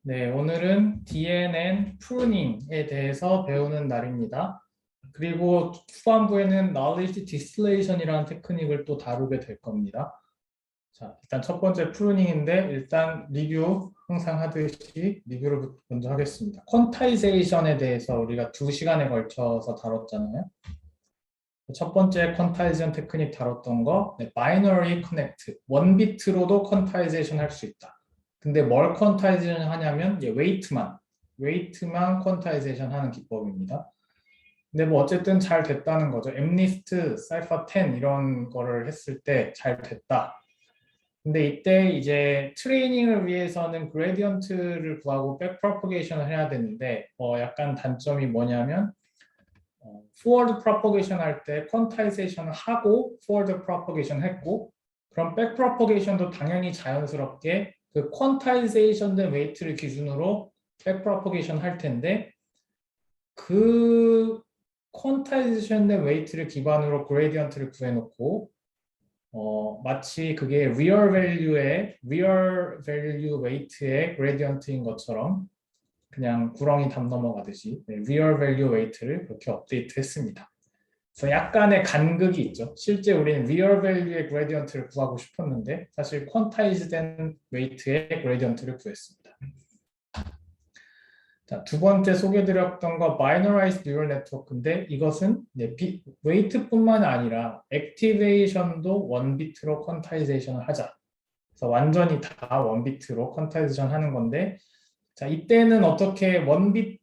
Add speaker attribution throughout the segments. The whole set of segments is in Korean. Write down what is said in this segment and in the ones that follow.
Speaker 1: 네, 오늘은 DNN 프루닝에 대해서 배우는 날입니다. 그리고 후반부에는 knowledge distillation이라는 테크닉을 또 다루게 될 겁니다. 자, 일단 첫 번째 프루닝인데 일단 리뷰 항상 하듯이 리뷰를 먼저 하겠습니다. 퀀타이제이션에 대해서 우리가 2시간에 걸쳐서 다뤘잖아요. 첫 번째 퀀타이제이션 테크닉 다뤘던 거, 바이너리 커넥트, 원비트로도 퀀타이제이션 할 수 있다. 근데 뭘 퀀타이제이션 하냐면 웨이트만 퀀타이제이션 하는 기법입니다. 근데 뭐 어쨌든 잘 됐다는 거죠. 엠니스트, 사이퍼 10 이런 거를 했을 때 잘 됐다. 근데 이때 이제 트레이닝을 위해서는 그레디언트를 구하고 백 프로퍼게이션을 해야 되는데 약간 단점이 뭐냐면 forward propagation 할 때 quantization 하고 forward propagation 했고 그럼 back propagation도 당연히 자연스럽게 그 quantization 된 웨이트를 기준으로 back propagation 할 텐데 그 quantization 된 웨이트를 기반으로 그레디언트를 구해놓고 마치 그게 real value weight의 gradient인 것처럼 그냥 구렁이 담 넘어가듯이 real value weight를 그렇게 업데이트했습니다. 그래서 약간의 간극이 있죠. 실제 우리는 real value의 gradient를 구하고 싶었는데 사실 quantized weight의 gradient를 구했습니다. 자, 두 번째 소개드렸던 거 binarized neural network인데 이것은 weight뿐만 아니라 activation도 원비트로 quantization을 하자. 그래서 완전히 다 원비트로 quantization 하는 건데 자, 이때는 어떻게 원빗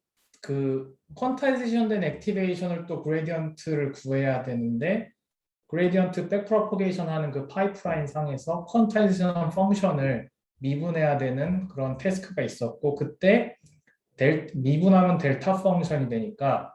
Speaker 1: 퀀타이제이션 된 액티베이션을 또 그레디언트를 구해야 되는데 그레디언트 백 프로퍼게이션 하는 그 파이프라인 상에서 퀀타이제이션 펑션을 미분해야 되는 그런 태스크가 있었고 그때 미분하면 델타 펑션이 되니까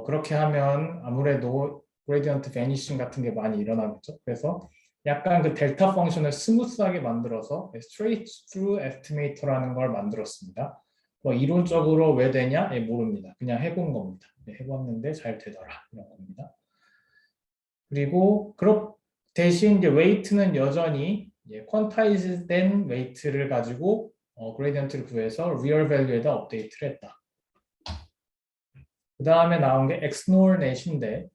Speaker 1: 그렇게 하면 아무래도 그레디언트 베니싱 같은 게 많이 일어나겠죠. 그래서 약간 그 델타 펑션을 스무스하게 만들어서 straight through estimator라는 걸 만들었습니다. 뭐 이론적으로 왜 되냐? 모릅니다. 그냥 해본 겁니다. 해봤는데 잘 되더라 이런 겁니다. 그리고 대신 이제 웨이트는 여전히 퀀타이즈 된 웨이트를 가지고 그레디언트를 구해서 리얼 밸류에다 업데이트를 했다. 그 다음에 나온 게 엑스노얼 넷인데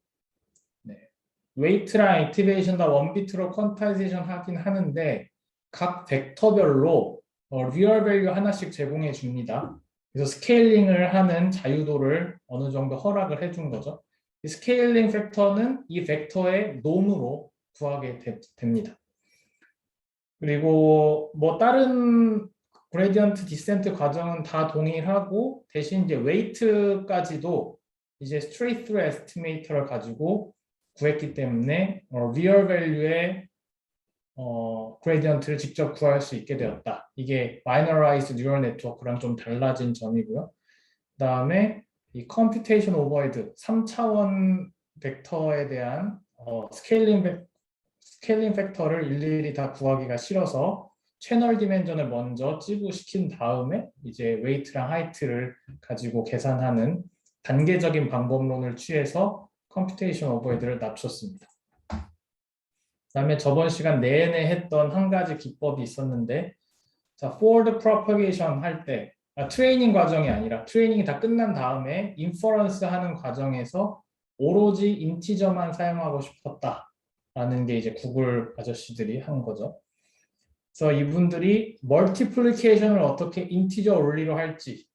Speaker 1: 웨이트랑 액티베이션 다 원비트로 퀀타이제이션 하긴 하는데 각 벡터별로 리얼 밸류 하나씩 제공해 줍니다. 그래서 스케일링을 하는 자유도를 어느 정도 허락을 해준 거죠. 이 스케일링 팩터는 이 벡터의 놈으로 구하게 됩니다. 그리고 뭐 다른 그레디언트 디센트 과정은 다 동일하고 대신 이제 웨이트까지도 이제 straight through estimator를 가지고 구했기 때문에 real value의 그레디언트를 직접 구할 수 있게 되었다. 이게 binarized neural network랑 좀 달라진 점이고요. 그 다음에 이 computation overhead 3차원 벡터에 대한 스케일링 팩터를 일일이 다 구하기가 싫어서 채널 디멘전을 먼저 찌부시킨 다음에 이제 웨이트랑 하이트를 가지고 계산하는 단계적인 방법론을 취해서 컴퓨테이션 오버헤드를 낮췄습니다. 그다음에 저번 시간 내내 했던 한 가지 기법이 있었는데 자, forward propagation 할 때 트레이닝 과정이 아니라 트레이닝이 다 끝난 다음에 인퍼런스 하는 과정에서 오로지 인티저만 사용하고 싶었다라는 게 이제 구글 아저씨들이 한 거죠. 그래서 이분들이 멀티플리케이션을 어떻게 인티저 원리로 할지에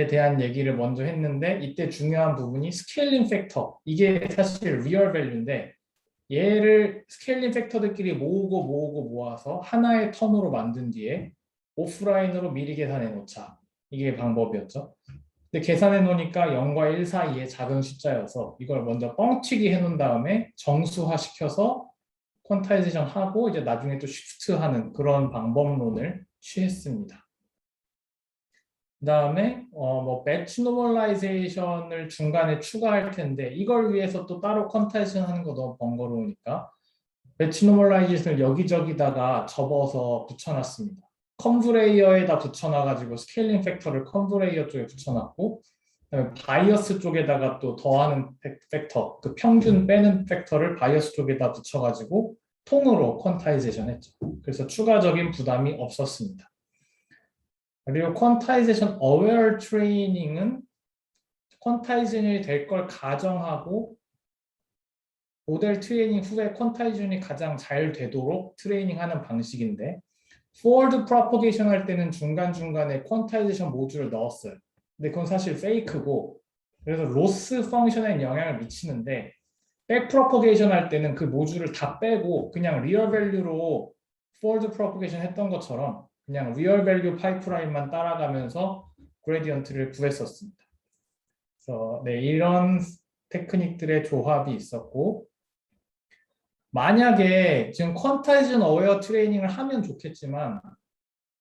Speaker 1: 대한 얘기를 먼저 했는데 이때 중요한 부분이 스케일링 팩터 이게 사실 리얼 밸류인데 얘를 스케일링 팩터들끼리 모으고 모아서 하나의 텀으로 만든 뒤에 오프라인으로 미리 계산해 놓자. 이게 방법이었죠. 근데 계산해 놓으니까 0과 1 사이의 작은 숫자여서 이걸 먼저 뻥튀기 해 놓은 다음에 정수화 시켜서 퀀타이제이션 하고 이제 나중에 또 쉬프트하는 그런 방법론을 취했습니다. 그 다음에 뭐 배치 노멀라이제이션을 중간에 추가할 텐데 이걸 위해서 또 따로 퀀타이제이션 하는 거 너무 번거로우니까 배치 노멀라이제이션을 여기저기다가 접어서 붙여놨습니다. 컨브레이어에다 붙여놔가지고 스케일링 팩터를 컨브레이어 쪽에 붙여놨고 그다음에 바이어스 쪽에다가 또 더하는 팩터, 그 평균 빼는 팩터를 바이어스 쪽에다 붙여가지고 통으로 퀀타이제이션 했죠. 그래서 추가적인 부담이 없었습니다. 그리고 퀀타이제이션 어웨어 트레이닝은 퀀타이제이션이 될 걸 가정하고 모델 트레이닝 후에 퀀타이제이션이 가장 잘 되도록 트레이닝하는 방식인데 forward propagation 할 때는 중간중간에 퀀타이제이션 모듈을 넣었어요. 근데 그건 사실 페이크고 그래서 로스 펑션에 영향을 미치는데 백 프로포게이션 할 때는 그 모듈을 다 빼고 그냥 리얼 밸류로 forward propagation 했던 것처럼 그냥 리얼 밸류 파이프라인만 따라가면서 그레디언트를 구했었습니다. 그래서 네, 이런 테크닉들의 조합이 있었고 만약에 지금 퀀타이즌 어웨어 트레이닝을 하면 좋겠지만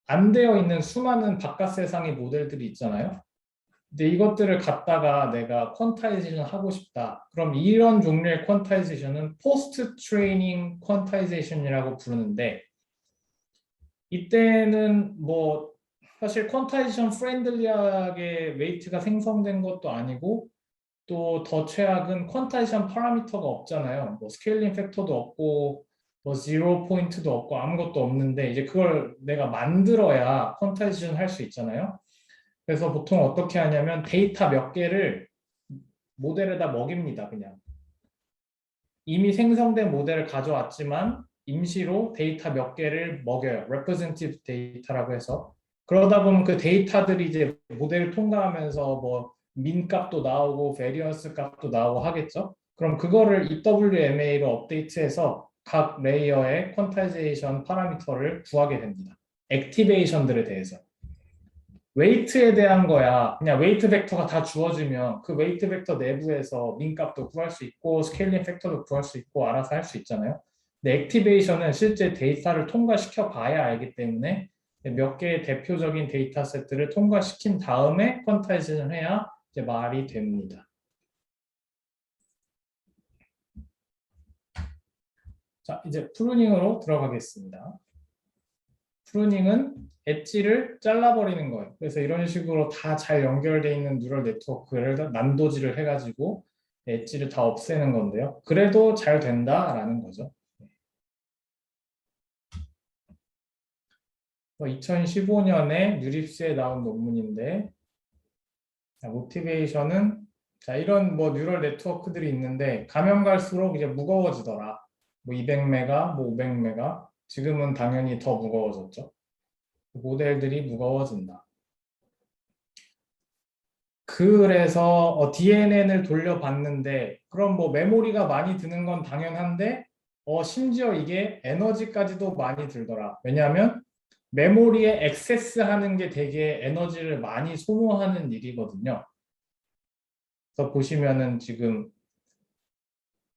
Speaker 1: 안 되어 있는 수많은 바깥 세상의 모델들이 있잖아요. 근데 이것들을 갖다가 내가 퀀타이제이션 하고 싶다. 그럼 이런 종류의 퀀타이제이션은 포스트 트레이닝 퀀타이제이션이라고 부르는데 이때는 뭐 사실 퀀타이제이션 프렌들리하게 웨이트가 생성된 것도 아니고 또 더 최악은 퀀타이제이션 파라미터가 없잖아요. 뭐 스케일링 팩터도 없고 뭐 지로 포인트도 없고 아무것도 없는데 이제 그걸 내가 만들어야 퀀타이제이션 할 수 있잖아요. 그래서 보통 어떻게 하냐면 데이터 몇 개를 모델에다 먹입니다. 그냥 이미 생성된 모델을 가져왔지만 임시로 데이터 몇 개를 먹여요. representative 데이터라고 해서 그러다 보면 그 데이터들이 이제 모델을 통과하면서 뭐 민값도 나오고 베리언스 값도 나오고 하겠죠. 그럼 그거를 EWMA로 업데이트해서 각 레이어의 퀀타이제이션 파라미터를 구하게 됩니다. 액티베이션들에 대해서. 웨이트에 대한 거야. 그냥 웨이트 벡터가 다 주어지면 그 웨이트 벡터 내부에서 민값도 구할 수 있고 스케일링 팩터도 구할 수 있고 알아서 할 수 있잖아요. 근데 액티베이션은 실제 데이터를 통과시켜 봐야 알기 때문에 몇 개의 대표적인 데이터 세트를 통과시킨 다음에 퀀타이제이션을 해야 이제 말이 됩니다. 자, 이제 프루닝으로 들어가겠습니다. 프루닝은 엣지를 잘라버리는 거예요. 그래서 이런 식으로 다 잘 연결되어 있는 뉴럴 네트워크를 난도질을 해가지고 엣지를 다 없애는 건데요. 그래도 잘 된다라는 거죠. 2015년에 뉴립스에 나온 논문인데 모티베이션은 자 이런 뭐 뉴럴 네트워크들이 있는데 가면 갈수록 이제 무거워지더라. 뭐 200메가, 뭐 500메가 지금은 당연히 더 무거워졌죠. 모델들이 무거워진다. 그래서 DNN을 돌려봤는데 그럼 뭐 메모리가 많이 드는 건 당연한데 심지어 이게 에너지까지도 많이 들더라. 왜냐하면 메모리에 액세스하는 게 되게 에너지를 많이 소모하는 일이거든요. 그래서 보시면은 지금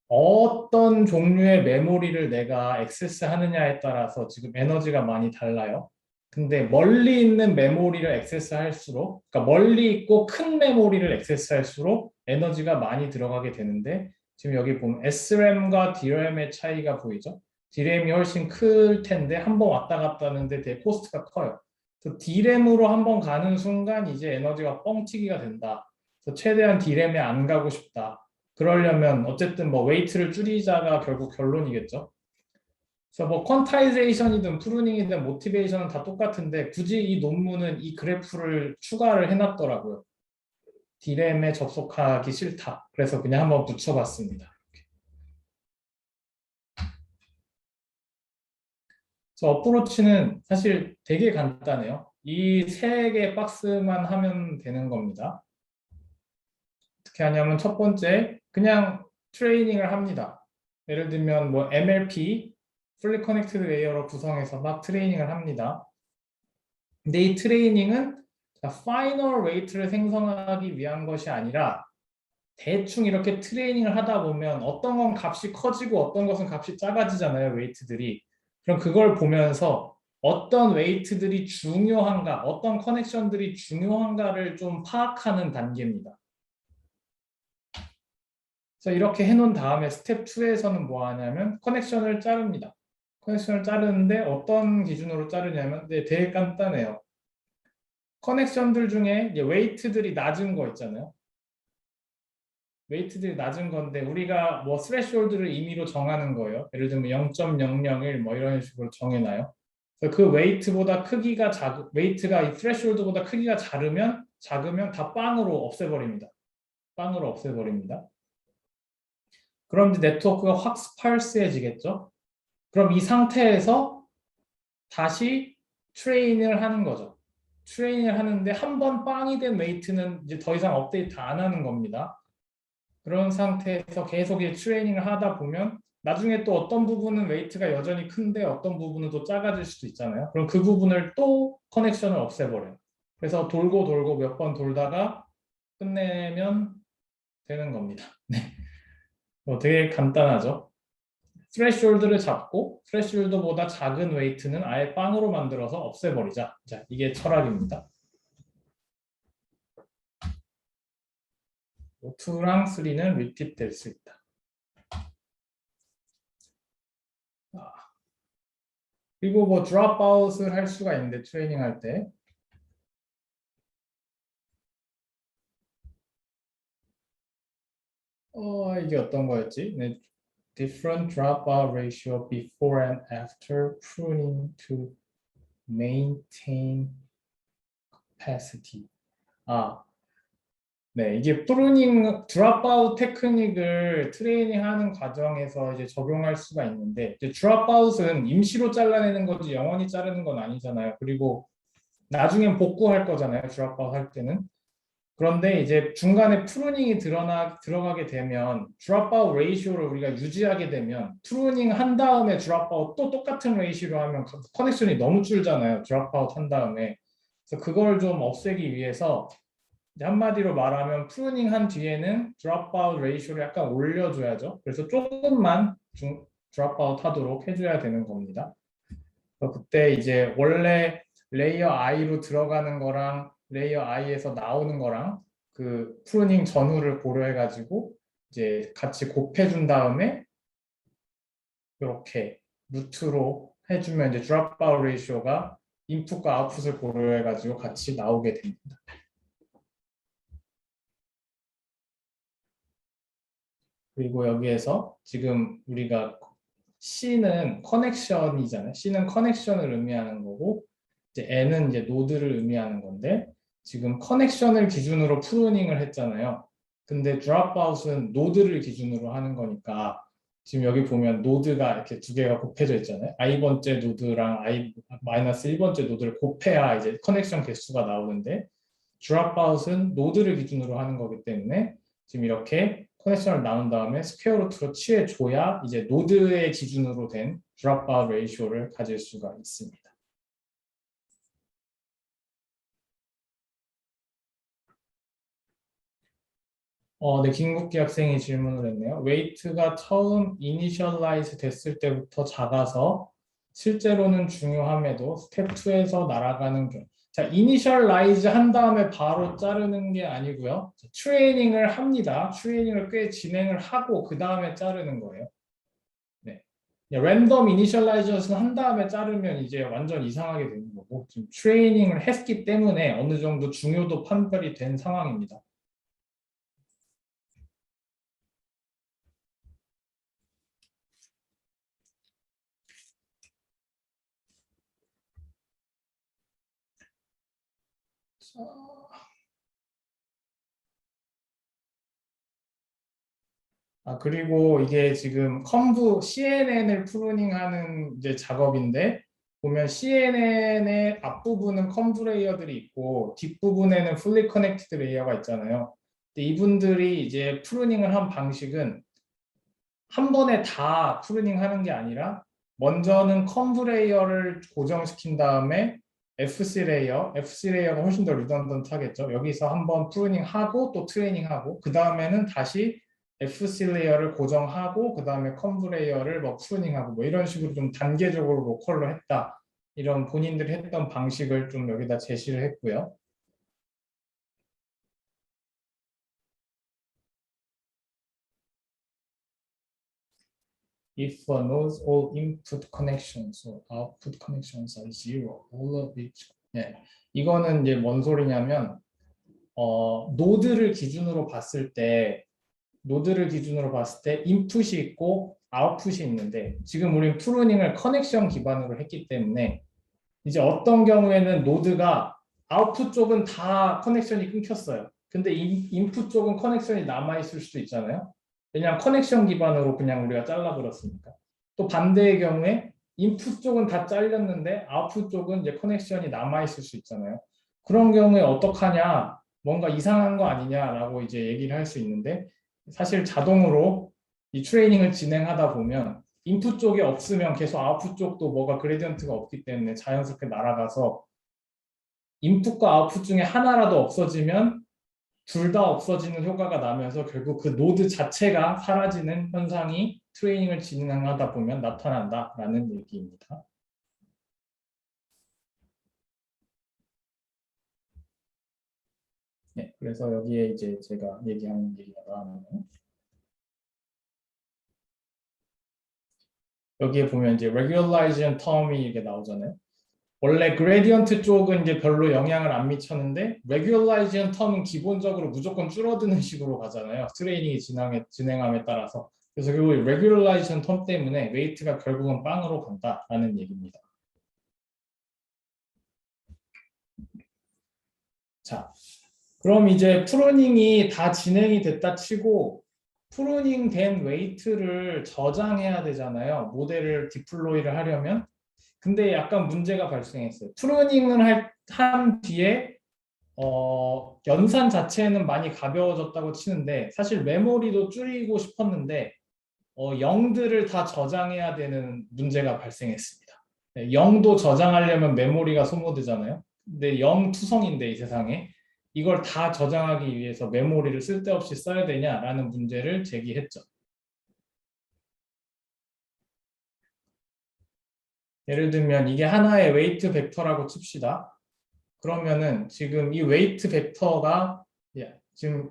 Speaker 1: 어떤 종류의 메모리를 내가 액세스하느냐에 따라서 지금 에너지가 많이 달라요. 근데 멀리 있는 메모리를 액세스할수록, 그러니까 멀리 있고 큰 메모리를 액세스할수록 에너지가 많이 들어가게 되는데 지금 여기 보면 SRAM과 DRAM의 차이가 보이죠? DRAM이 훨씬 클 텐데 한 번 왔다 갔다 하는데 되게 코스트가 커요. 그래서 DRAM으로 한 번 가는 순간 이제 에너지가 뻥튀기가 된다. 그래서 최대한 DRAM에 안 가고 싶다. 그러려면 어쨌든 뭐 웨이트를 줄이자가 결국 결론이겠죠. 그래서 뭐 퀀타이제이션이든 프루닝이든 모티베이션은 다 똑같은데 굳이 이 논문은 이 그래프를 추가를 해놨더라고요. 디램에 접속하기 싫다. 그래서 그냥 한번 붙여봤습니다. 그래서 어프로치는 사실 되게 간단해요. 이 세 개 박스만 하면 되는 겁니다. 어떻게 하냐면 첫 번째 그냥 트레이닝을 합니다. 예를 들면 뭐 MLP Fully Connected Layer로 구성해서 막 트레이닝을 합니다. 근데 이 트레이닝은 파이널 웨이트를 생성하기 위한 것이 아니라 대충 이렇게 트레이닝을 하다 보면 어떤 건 값이 커지고 어떤 것은 값이 작아지잖아요, 웨이트들이. 그럼 그걸 보면서 어떤 웨이트들이 중요한가, 어떤 커넥션들이 중요한가를 좀 파악하는 단계입니다. 그래서 이렇게 해놓은 다음에 스텝 2에서는 뭐 하냐면 커넥션을 자릅니다. 커넥션을 자르는데 어떤 기준으로 자르냐면 되게 간단해요. 커넥션들 중에 이제 웨이트들이 낮은 거 있잖아요. 웨이트들이 낮은 건데 우리가 뭐 스레시홀드를 임의로 정하는 거예요. 예를 들면 0.001 뭐 이런 식으로 정해놔요. 그래서 그 웨이트보다 크기가 웨이트가 이 threshold보다 크기가 작으면 다 빵으로 없애버립니다. 빵으로 없애버립니다. 그럼 이제 네트워크가 확 스팔스해지겠죠? 그럼 이 상태에서 다시 트레인을 하는 거죠. 트레인을 하는데 한 번 빵이 된 웨이트는 이제 더 이상 업데이트 안 하는 겁니다. 그런 상태에서 계속 이제 트레이닝을 하다 보면 나중에 또 어떤 부분은 웨이트가 여전히 큰데 어떤 부분은 또 작아질 수도 있잖아요. 그럼 그 부분을 또 커넥션을 없애버려요. 그래서 돌고 돌고 몇 번 돌다가 끝내면 되는 겁니다. 네. 되게 간단하죠. 스레시홀드를 잡고 스레시홀드보다 작은 웨이트는 아예 빵으로 만들어서 없애버리자. 자, 이게 철학입니다. 2랑 3는 리핏 될 수 있다. 그리고 뭐 드롭아웃을 할 수가 있는데 트레이닝 할 때 이게 어떤 거였지? 네. Different dropout ratio before and after pruning to maintain capacity. 네, 이게 프루닝 드롭아웃 테크닉을 트레이닝하는 과정에서 이제 적용할 수가 있는데 이제 드롭아웃은 임시로 잘라내는 거지 영원히 자르는 건 아니잖아요. 그리고 나중엔 복구할 거잖아요. 드롭아웃 할 때는. 그런데 이제 중간에 프루닝이 들어가게 되면 드롭아웃 레이쇼를 우리가 유지하게 되면 프루닝 한 다음에 드롭아웃 또 똑같은 레이쇼로 하면 커넥션이 너무 줄잖아요. 드롭아웃 한 다음에. 그래서 그걸 좀 없애기 위해서 한마디로 말하면 프루닝 한 뒤에는 드롭아웃 레이쇼를 약간 올려줘야죠. 그래서 조금만 드롭아웃 하도록 해줘야 되는 겁니다. 그때 이제 원래 레이어 i로 들어가는 거랑 레이어 i에서 나오는 거랑 그 프루닝 전후를 고려해 가지고 이제 같이 곱해준 다음에 이렇게 루트로 해주면 이제 드롭아웃 레이쇼가 인풋과 아웃풋을 고려해 가지고 같이 나오게 됩니다. 그리고 여기에서 지금 우리가 C는 커넥션이잖아요. C는 커넥션을 의미하는 거고 이제 N은 이제 노드를 의미하는 건데 지금 커넥션을 기준으로 프루닝을 했잖아요. 근데 드롭아웃은 노드를 기준으로 하는 거니까 지금 여기 보면 노드가 이렇게 두 개가 곱해져 있잖아요. i번째 노드랑 i-1번째 노드를 곱해야 이제 커넥션 개수가 나오는데 드롭아웃은 노드를 기준으로 하는 거기 때문에 지금 이렇게 커넥션을 나눈 다음에 스퀘어 루트로 취해줘야 이제 노드의 기준으로 된 드롭아웃 레이쇼를 가질 수가 있습니다. 네, 김국기 학생이 질문을 했네요. 웨이트가 처음 이니셜라이즈 됐을 때부터 작아서 실제로는 중요함에도 스텝 2에서 날아가는 경우. 자, 이니셜라이즈 한 다음에 바로 자르는 게 아니고요. 트레이닝을 합니다. 트레이닝을 꽤 진행을 하고 그 다음에 자르는 거예요. 네. 랜덤 이니셜라이저는 한 다음에 자르면 이제 완전 이상하게 되는 거고 지금 트레이닝을 했기 때문에 어느 정도 중요도 판별이 된 상황입니다. 그리고 이게 지금 CNN을 프루닝하는 이제 작업인데 보면 CNN의 앞부분은 컴브 레이어들이 있고 뒷부분에는 fully connected 레이어가 있잖아요. 근데 이분들이 이제 프루닝을 한 방식은 한 번에 다 프루닝 하는 게 아니라 먼저는 컴브 레이어를 고정시킨 다음에 FC 레이어가 훨씬 더 리던던트 하겠죠. 여기서 한번 프루닝 하고 또 트레이닝 하고 그 다음에는 다시 FC 레이어를 고정하고 그 다음에 컴브 레이어를 뭐 프루닝하고 뭐 이런 식으로 좀 단계적으로 로컬로 했다. 이런 본인들이 했던 방식을 좀 여기다 제시를 했고요. If a node's all input connections or output connections are zero, all of which 네. 이거는 이제 뭔 소리냐면 노드를 기준으로 봤을 때 인풋이 있고 아웃풋이 있는데 지금 우리는 프루닝을 커넥션 기반으로 했기 때문에 이제 어떤 경우에는 노드가 아웃풋 쪽은 다 커넥션이 끊겼어요. 근데 인풋 쪽은 커넥션이 남아있을 수도 있잖아요. 왜냐하면 커넥션 기반으로 그냥 우리가 잘라버렸으니까. 또 반대의 경우에 인풋 쪽은 다 잘렸는데 아웃풋 쪽은 이제 커넥션이 남아있을 수 있잖아요. 그런 경우에 어떡하냐, 뭔가 이상한 거 아니냐라고 이제 얘기를 할 수 있는데 사실 자동으로 이 트레이닝을 진행하다 보면 인풋 쪽이 없으면 계속 아웃풋 쪽도 뭐가 그레디언트가 없기 때문에 자연스럽게 날아가서 인풋과 아웃풋 중에 하나라도 없어지면 둘 다 없어지는 효과가 나면서 결국 그 노드 자체가 사라지는 현상이 트레이닝을 진행하다 보면 나타난다라는 얘기입니다. 네, 그래서 여기에 이제 제가 얘기하는 얘기가 나왔네요. 여기에 보면 이제 regularization term이 이게 나오잖아요. 원래 그레디언트 쪽은 이제 별로 영향을 안 미쳤는데 regularization term은 기본적으로 무조건 줄어드는 식으로 가잖아요. 트레이닝이 진행함에 따라서. 그래서 결국 regularization term 때문에 웨이트가 결국은 빵으로 간다라는 얘기입니다. 자, 그럼 이제 프루닝이 다 진행이 됐다 치고 프루닝 된 웨이트를 저장해야 되잖아요. 모델을 디플로이를 하려면. 근데 약간 문제가 발생했어요. 프루닝을 한 뒤에 연산 자체는 많이 가벼워졌다고 치는데 사실 메모리도 줄이고 싶었는데 0들을 다 저장해야 되는 문제가 발생했습니다. 0도 저장하려면 메모리가 소모되잖아요. 근데 0 투성인데 이 세상에 이걸 다 저장하기 위해서 메모리를 쓸데없이 써야 되냐라는 문제를 제기했죠. 예를 들면 이게 하나의 웨이트 벡터라고 칩시다. 그러면은 지금 이 웨이트 벡터가 지금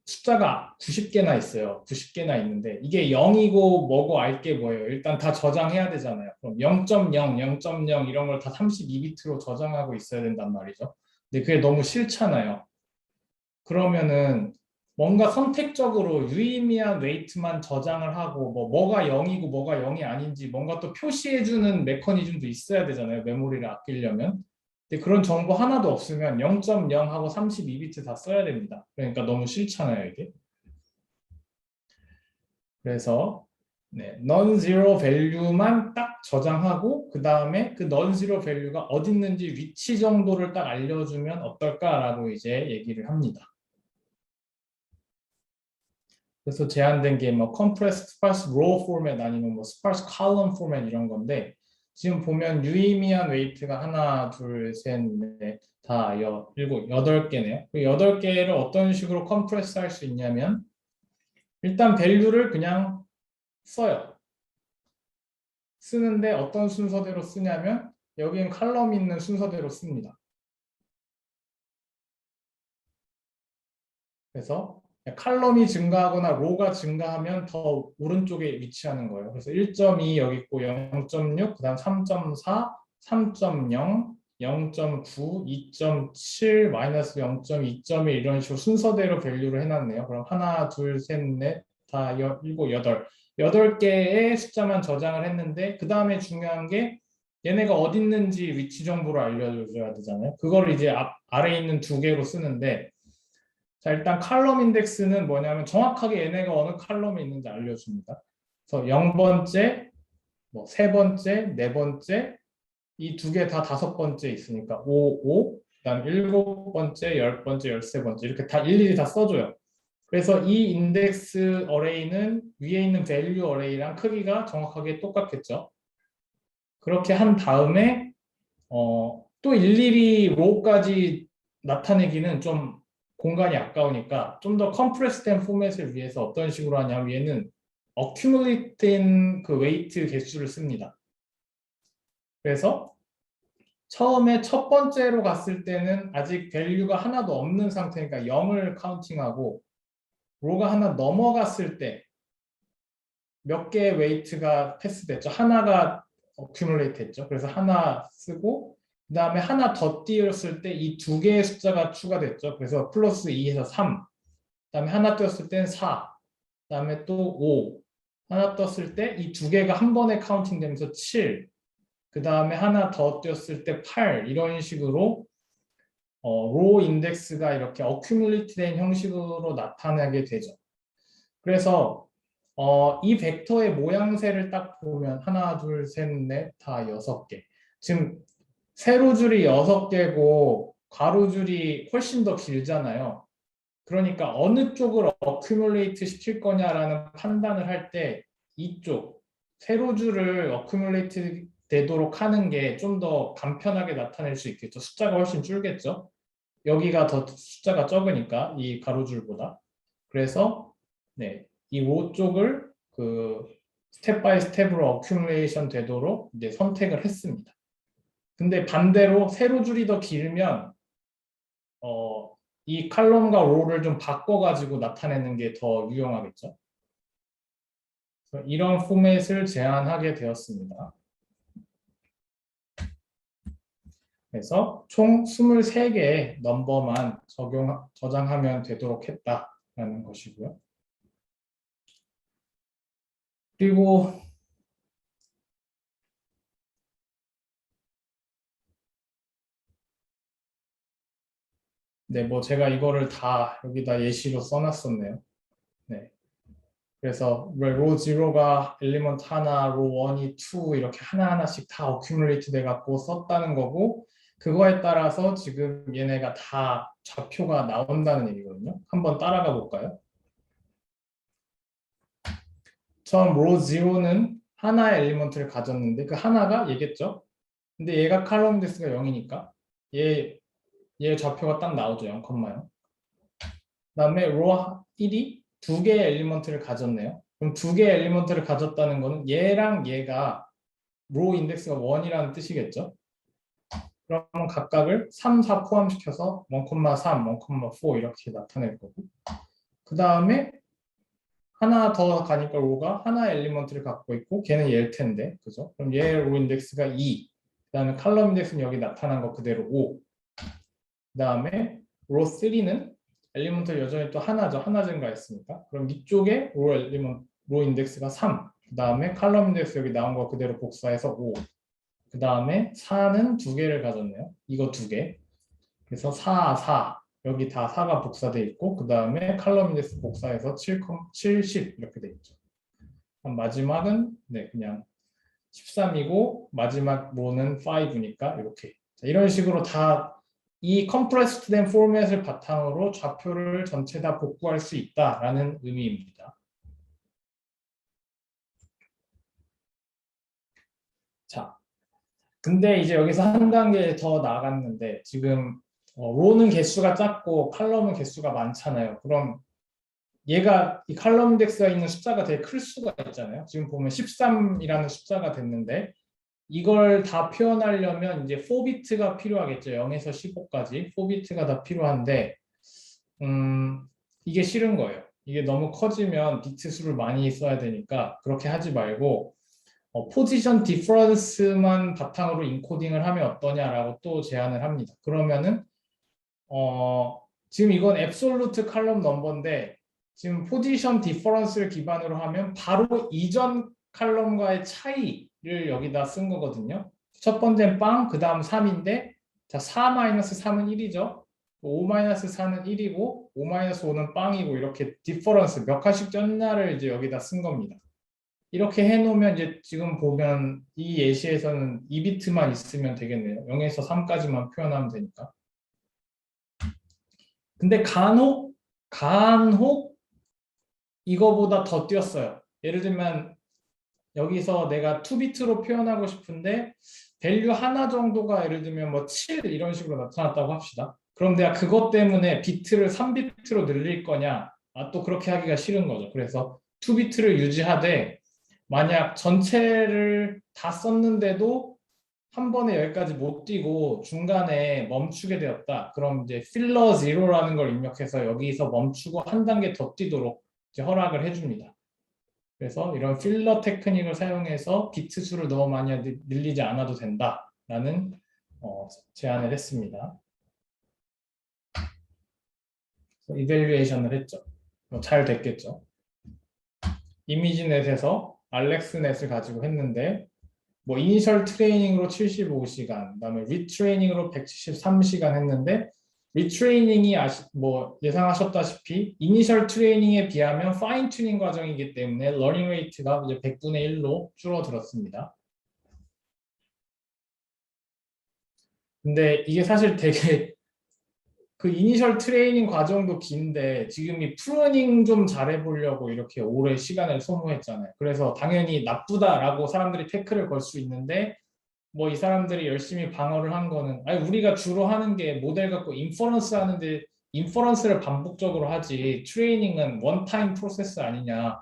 Speaker 1: 숫자가 90개나 있어요. 90개나 있는데 이게 0이고 뭐고 알 게 뭐예요? 일단 다 저장해야 되잖아요. 그럼 0.0, 0.0 이런 걸 다 32비트로 저장하고 있어야 된단 말이죠. 근데 그게 너무 싫잖아요. 그러면은 뭔가 선택적으로 유의미한 웨이트만 저장을 하고 뭐가 0이고 뭐가 0이 아닌지 뭔가 또 표시해주는 메커니즘도 있어야 되잖아요. 메모리를 아끼려면. 근데 그런 정보 하나도 없으면 0.0하고 32비트 다 써야 됩니다. 그러니까 너무 싫잖아요, 이게. 그래서 non-zero value만 딱 저장하고 그 다음에 그 non-zero value가 어디 있는지 위치 정도를 딱 알려주면 어떨까라고 이제 얘기를 합니다. 그래서 제한된 게 뭐 compressed sparse raw format 아니면 뭐 sparse column format 이런 건데 지금 보면 유의미한 웨이트가 하나, 둘, 셋, 넷, 다, 일곱, 8개네요. 그 8개를 어떤 식으로 컴프레스 할 수 있냐면 일단 밸류를 그냥 써요. 쓰는데 어떤 순서대로 쓰냐면 여기는 칼럼 있는 순서대로 씁니다. 그래서 칼럼이 증가하거나 로가 증가하면 더 오른쪽에 위치하는 거예요. 그래서 1.2 여기 있고 0.6, 그 다음 3.4, 3.0, 0.9, 2.7, 마이너스 0.2.1 이런 식으로 순서대로 밸류를 해놨네요. 그럼 하나, 둘, 셋, 넷, 다, 일곱, 여덟. 8개의 숫자만 저장을 했는데 그 다음에 중요한 게 얘네가 어디 있는지 위치 정보를 알려줘야 되잖아요. 그걸 이제 아래에 있는 2개로 쓰는데 자, 일단 칼럼 인덱스는 뭐냐면 정확하게 얘네가 어느 칼럼에 있는지 알려줍니다. 그래서 0번째, 뭐 3번째, 4번째, 이 2개 다 5번째 있으니까 5, 5, 그다음 7번째, 10번째, 13번째 이렇게 다 일일이 다 써줘요. 그래서 이 인덱스 어레이는 위에 있는 밸류 어레이랑 크기가 정확하게 똑같겠죠. 그렇게 한 다음에 또 일일이 로우까지 나타내기는 좀 공간이 아까우니까 좀 더 컴프레스된 포맷을 위해서 어떤 식으로 하냐면 얘는 accumulate된 그 웨이트 개수를 씁니다. 그래서 처음에 첫 번째로 갔을 때는 아직 밸류가 하나도 없는 상태니까 0을 카운팅하고 로가 하나 넘어갔을 때 몇 개의 웨이트가 패스됐죠. 하나가 accumulate 했죠. 그래서 하나 쓰고 그 다음에 하나 더 띄었을 때 이 2개의 숫자가 추가됐죠. 그래서 플러스 2에서 3. 그 다음에 하나 띄었을 땐 4. 그 다음에 또 5. 하나 떴을 때 이 2개가 한 번에 카운팅 되면서 7. 그 다음에 하나 더 띄었을 때 8 이런 식으로 로 인덱스가 이렇게 어큐뮬레이트 된 형식으로 나타나게 되죠. 그래서 이 벡터의 모양새를 딱 보면 하나, 둘, 셋, 넷, 다 6개. 지금 세로줄이 6개고 가로줄이 훨씬 더 길잖아요. 그러니까 어느 쪽을 어큐뮬레이트 시킬 거냐라는 판단을 할 때 이쪽 세로줄을 어큐뮬레이트 되도록 하는 게 좀 더 간편하게 나타낼 수 있겠죠. 숫자가 훨씬 줄겠죠. 여기가 더 숫자가 적으니까 이 가로줄보다. 그래서 네, 이 로 쪽을 그 스텝 바이 스텝으로 어큐뮬레이션 되도록 이제 선택을 했습니다. 근데 반대로 세로줄이 더 길면 이 칼럼과 로를 좀 바꿔가지고 나타내는 게 더 유용하겠죠. 그래서 이런 포맷을 제안하게 되었습니다. 그래서 총 23개의 넘버만 저장하면 되도록 했다라는 것이고요. 그리고 네, 뭐 제가 이거를 다 여기다 예시로 써놨었네요. 네. 그래서 로 0가 엘리먼트 하나, 로 1이 2 이렇게 하나하나씩 다 어큐뮬레이트 돼 갖고 썼다는 거고 그거에 따라서 지금 얘네가 다 좌표가 나온다는 얘기거든요. 한번 따라가 볼까요? 처음 로 0는 하나의 엘리먼트를 가졌는데 그 하나가 얘겠죠. 근데 얘가 칼럼 인덱스가 0이니까 얘 좌표가 딱 나오죠. 0,0. 그다음에 로 1이 두 개의 엘리먼트를 가졌네요. 그럼 두 개의 엘리먼트를 가졌다는 거는 얘랑 얘가 로 인덱스가 1이라는 뜻이겠죠. 그러면 각각을 3, 4 포함시켜서 1,3, 1,4 이렇게 나타낼 거고 그 다음에 하나 더 가니까 로가 하나의 엘리먼트를 갖고 있고 걔는 얘일 텐데 그죠? 그럼 얘 로 인덱스가 2 그 다음에 칼럼 인덱스는 여기 나타난 거 그대로 5 그 다음에 로 3는 엘리먼트 여전히 또 하나죠. 하나 증가했으니까. 그럼 이쪽에 로 인덱스가 3. 그 다음에 칼럼 인덱스 여기 나온 거 그대로 복사해서 5. 그 다음에 4는 두 개를 가졌네요. 이거 두 개. 그래서 4, 4. 여기 다 4가 복사돼 있고 그 다음에 칼럼 인덱스 복사해서 7, 70 이렇게 돼 있죠. 마지막은 네 그냥 13이고 마지막 로는 5니까 이렇게. 자, 이런 식으로 다 이 컴프레스드 된 포맷을 바탕으로 좌표를 전체 다 복구할 수 있다라는 의미입니다. 자, 근데 이제 여기서 한 단계 더 나갔는데 지금 로는 개수가 작고 칼럼은 개수가 많잖아요. 그럼 얘가 이 칼럼 인덱스가 있는 숫자가 되게 클 수가 있잖아요. 지금 보면 13이라는 숫자가 됐는데 이걸 다 표현하려면 이제 4비트가 필요하겠죠. 0에서 15까지 4비트가 다 필요한데 이게 싫은 거예요. 이게 너무 커지면 비트 수를 많이 써야 되니까 그렇게 하지 말고 포지션 디퍼런스만 바탕으로 인코딩을 하면 어떠냐라고 또 제안을 합니다. 그러면은 지금 이건 앱솔루트 칼럼 넘버인데 지금 포지션 디퍼런스를 기반으로 하면 바로 이전 칼럼과의 차이를 여기다 쓴 거거든요. 첫 번째는 빵, 그 다음 3인데 자, 4-3은 1이죠. 5-4는 1이고 5-5는 빵이고 이렇게 디퍼런스 몇 칸씩 쪘나를 이제 여기다 쓴 겁니다. 이렇게 해놓으면 이제 지금 보면 이 예시에서는 2비트만 있으면 되겠네요. 0에서 3까지만 표현하면 되니까. 근데 간혹 이거보다 더 띄었어요. 예를 들면 여기서 내가 2비트로 표현하고 싶은데 밸류 하나 정도가 예를 들면 뭐 7 이런 식으로 나타났다고 합시다. 그럼 내가 그것 때문에 비트를 3비트로 늘릴 거냐? 또 그렇게 하기가 싫은 거죠. 그래서 2비트를 유지하되 만약 전체를 다 썼는데도 한 번에 여기까지 못 뛰고 중간에 멈추게 되었다. 그럼 이제 필러 0라는 걸 입력해서 여기서 멈추고 한 단계 더 뛰도록 이제 허락을 해줍니다. 그래서 이런 필러 테크닉을 사용해서 비트 수를 너무 많이 늘리지 않아도 된다라는 제안을 했습니다. 이밸류에이션을 했죠. 잘 됐겠죠. 이미지넷에서 알렉스넷을 가지고 했는데 뭐 이니셜 트레이닝으로 75시간, 그다음에 리트레이닝으로 173시간 했는데 리트레이닝이 뭐 예상하셨다시피 이니셜 트레이닝에 비하면 파인 튜닝 과정이기 때문에 러닝 레이트가 이제 100분의 1로 줄어들었습니다. 근데 이게 사실 되게 그 이니셜 트레이닝 과정도 긴데 지금 이 프루닝 좀 잘해보려고 이렇게 오래 시간을 소모했잖아요. 그래서 당연히 나쁘다라고 사람들이 태클을 걸 수 있는데 뭐 이 사람들이 열심히 방어를 한 거는 아니 우리가 주로 하는 게 모델 갖고 인퍼런스 하는데 인퍼런스를 반복적으로 하지 트레이닝은 원타임 프로세스 아니냐.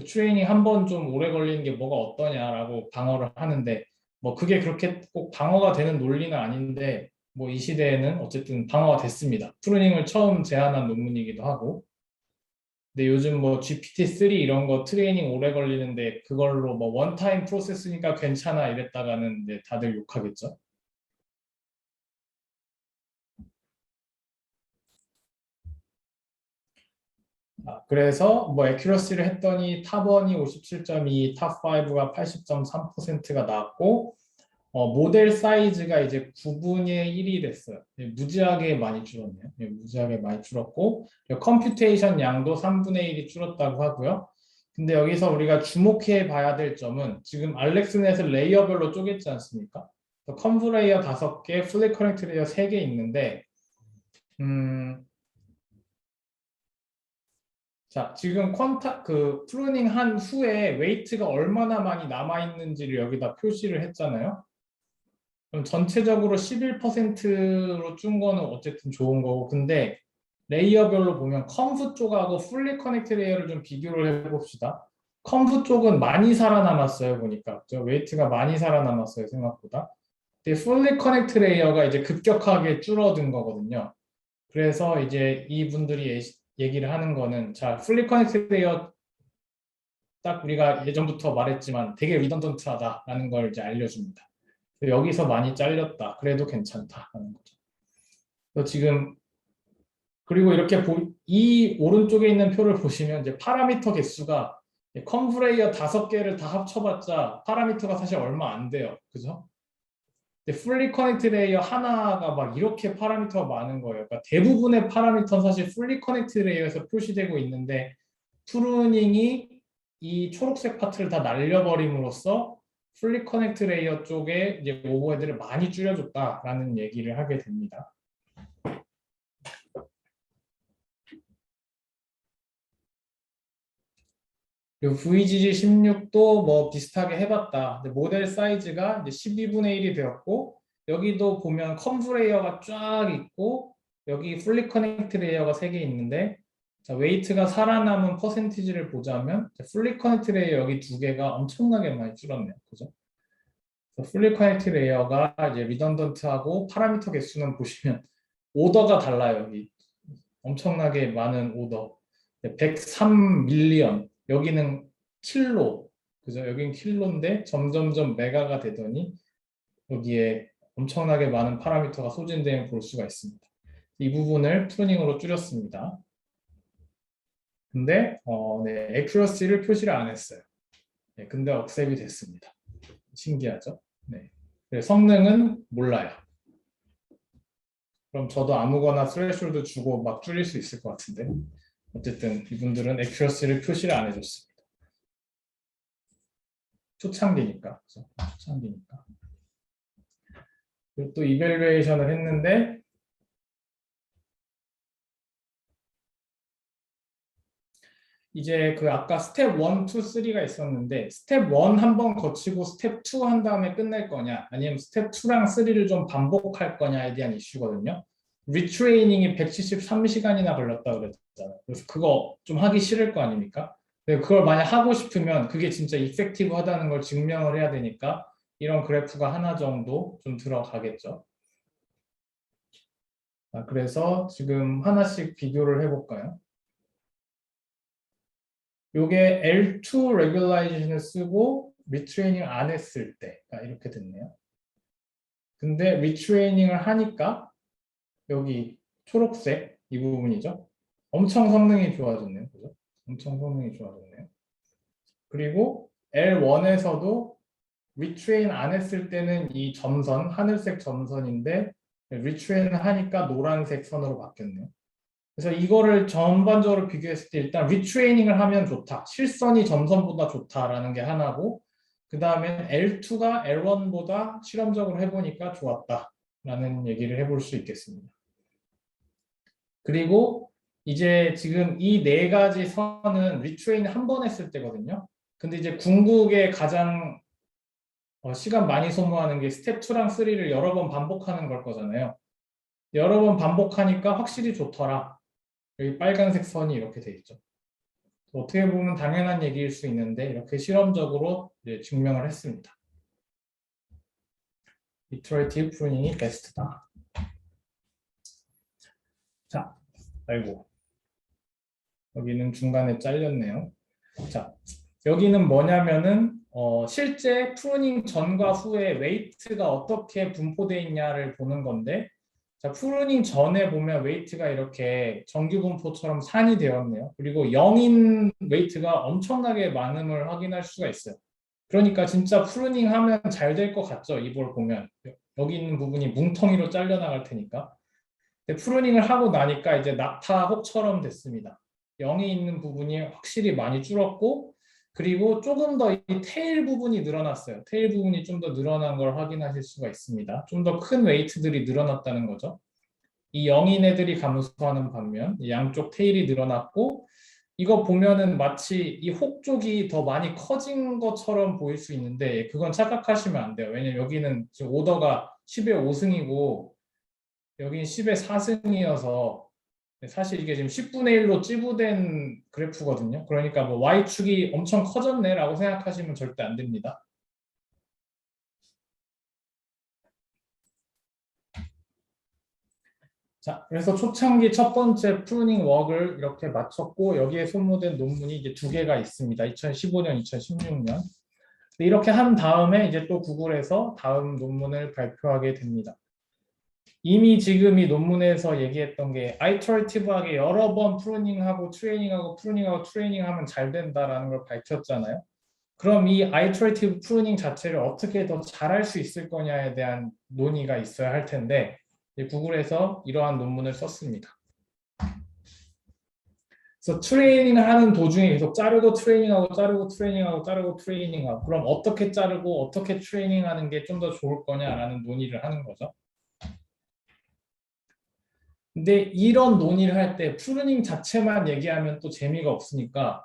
Speaker 1: 트레이닝 한 번 좀 오래 걸리는 게 뭐가 어떠냐라고 방어를 하는데 뭐 그게 그렇게 꼭 방어가 되는 논리는 아닌데 뭐 이 시대에는 어쨌든 방어가 됐습니다. 프루닝을 처음 제안한 논문이기도 하고. 근데 요즘 뭐 GPT-3 이런 거 트레이닝 오래 걸리는데 그걸로 뭐 원타임 프로세스니까 괜찮아 이랬다가는 이제 다들 욕하겠죠. 그래서 뭐 에큐러시를 했더니 탑1이 57.2, 탑5가 80.3%가 나왔고 모델 사이즈가 이제 9분의 1이 됐어요. 무지하게 많이 줄었네요. 무지하게 많이 줄었고 컴퓨테이션 양도 3분의 1이 줄었다고 하고요. 근데 여기서 우리가 주목해 봐야 될 점은 지금 알렉스넷을 레이어별로 쪼갰지 않습니까? 컨브 레이어 5개, 플랫 커넥트 레이어 3개 있는데 자, 지금 프루닝 한 후에 웨이트가 얼마나 많이 남아 있는지를 여기다 표시를 했잖아요. 그럼 전체적으로 11%로 준 거는 어쨌든 좋은 거고, 근데 레이어별로 보면 컴프 쪽하고 풀리 커넥트 레이어를 좀 비교를 해봅시다. 컴프 쪽은 많이 살아남았어요, 보니까. 웨이트가 많이 살아남았어요, 생각보다. 근데 풀리 커넥트 레이어가 이제 급격하게 줄어든 거거든요. 그래서 이제 이분들이 얘기를 하는 거는, 자, 풀리 커넥트 레이어 딱 우리가 예전부터 말했지만 되게 리던던트하다라는 걸 이제 알려줍니다. 여기서 많이 잘렸다. 그래도 괜찮다라는 거죠. 그래서 지금 그리고 이렇게 이 오른쪽에 있는 표를 보시면 이제 파라미터 개수가 컨브레이어 5개를 다 합쳐봤자 파라미터가 사실 얼마 안 돼요. 그죠? 근데 풀리 커넥트 레이어 하나가 막 이렇게 파라미터가 많은 거예요. 그러니까 대부분의 파라미터는 사실 풀리 커넥트 레이어에서 표시되고 있는데 프루닝이 이 초록색 파트를 다 날려버림으로써 풀리 커넥트 레이어 쪽에 이제 오버헤드를 많이 줄여줬다라는 얘기를 하게 됩니다. 그리고 VGG16도 뭐 비슷하게 해봤다. 근데 모델 사이즈가 이제 12분의 1이 되었고 여기도 보면 컨브 레이어가 쫙 있고 여기 풀리 커넥트 레이어가 3개 있는데 자, 웨이트가 살아남은 퍼센티지를 보자면 풀리 커넥트 레이어 여기 2개가 엄청나게 많이 줄었네요. 그죠? 풀리 커넥트 레이어가 이제 리던던트하고 파라미터 개수는 보시면 오더가 달라요. 여기 엄청나게 많은 오더. 103 밀리언. 여기는 킬로. 그죠? 여긴 킬로인데 점점점 메가가 되더니 여기에 엄청나게 많은 파라미터가 소진되는 볼 수가 있습니다. 이 부분을 프루닝으로 줄였습니다. 근데 네, 액큐러시를 표시를 안 했어요. 네, 근데 억셉이 됐습니다. 신기하죠? 네. 성능은 몰라요. 그럼 저도 아무거나 스레숄드 주고 막 줄일 수 있을 것 같은데 어쨌든 이분들은 액큐러시를 표시를 안 해줬습니다. 초창기니까. 그렇죠? 초창기니까. 그리고 또 이밸류에이션을 했는데 이제 그 아까 스텝 1, 2, 3가 있었는데 스텝 1 한번 거치고 스텝 2 한 다음에 끝낼 거냐 아니면 스텝 2랑 3를 좀 반복할 거냐에 대한 이슈거든요. 리트레이닝이 173시간이나 걸렸다 그랬잖아요. 그래서 그거 좀 하기 싫을 거 아닙니까? 근데 그걸 만약 하고 싶으면 그게 진짜 이펙티브 하다는 걸 증명을 해야 되니까 이런 그래프가 하나 정도 좀 들어가겠죠. 그래서 지금 하나씩 비교를 해볼까요? 요게 L2 regulation을 쓰고 리트레이닝 안 했을 때가 이렇게 됐네요. 근데 리트레이닝을 하니까 여기 초록색 이 부분이죠. 엄청 성능이 좋아졌네요. 그죠? 엄청 성능이 좋아졌네요. 그리고 L1에서도 리트레인 안 했을 때는 이 점선, 하늘색 점선인데 리트레인 하니까 노란색 선으로 바뀌었네요. 그래서 이거를 전반적으로 비교했을 때 일단 리트레이닝을 하면 좋다. 실선이 점선보다 좋다라는 게 하나고 그 다음에 L2가 L1보다 실험적으로 해보니까 좋았다라는 얘기를 해볼 수 있겠습니다. 그리고 이제 지금 이 네 가지 선은 리트레인 한 번 했을 때거든요. 근데 이제 궁극에 가장 시간 많이 소모하는 게 스텝 2랑 3를 여러 번 반복하는 걸 거잖아요. 여러 번 반복하니까 확실히 좋더라. 여기 빨간색 선이 이렇게 돼 있죠. 어떻게 보면 당연한 얘기일 수 있는데 이렇게 실험적으로 이제 증명을 했습니다. 이터레이티브 프루닝이 베스트다. 자, 아이고 여기는 중간에 잘렸네요. 자, 여기는 뭐냐면은 실제 프루닝 전과 후에 웨이트가 어떻게 분포되어 있냐를 보는 건데 자, 프루닝 전에 보면 웨이트가 이렇게 정규 분포처럼 산이 되었네요. 그리고 영인 웨이트가 엄청나게 많음을 확인할 수가 있어요. 그러니까 진짜 프루닝 하면 잘 될 것 같죠? 이걸 보면 여기 있는 부분이 뭉텅이로 잘려나갈 테니까. 근데 프루닝을 하고 나니까 이제 낙타 혹처럼 됐습니다. 0이 있는 부분이 확실히 많이 줄었고 그리고 조금 더 이 테일 부분이 늘어났어요. 테일 부분이 좀 더 늘어난 걸 확인하실 수가 있습니다. 좀 더 큰 웨이트들이 늘어났다는 거죠. 이 0인 애들이 감소하는 반면 양쪽 테일이 늘어났고 이거 보면은 마치 이 혹 쪽이 더 많이 커진 것처럼 보일 수 있는데 그건 착각하시면 안 돼요. 왜냐면 여기는 지금 오더가 10의 5승이고 여기는 10의 4승이어서 사실 이게 지금 10분의 1로 찌부된 그래프거든요. 그러니까 뭐 Y축이 엄청 커졌네라고 생각하시면 절대 안 됩니다. 자, 그래서 초창기 첫 번째 프루닝 웍을 이렇게 마쳤고 여기에 소모된 논문이 이제 두 개가 있습니다. 2015년, 2016년. 이렇게 한 다음에 이제 또 구글에서 다음 논문을 발표하게 됩니다. 이미 지금 이 논문에서 얘기했던 게 아이터레이티브하게 여러 번 프루닝하고 트레이닝하고 프루닝하고 트레이닝하면 잘 된다라는 걸 밝혔잖아요. 그럼 이 아이터레이티브 프루닝 자체를 어떻게 더 잘할 수 있을 거냐에 대한 논의가 있어야 할 텐데 구글에서 이러한 논문을 썼습니다. 그래서 트레이닝을 하는 도중에 계속 자르고 트레이닝하고 자르고 트레이닝하고 자르고 트레이닝하고 그럼 어떻게 자르고 어떻게 트레이닝하는 게 좀 더 좋을 거냐라는 논의를 하는 거죠. 근데 이런 논의를 할 때 프루닝 자체만 얘기하면 또 재미가 없으니까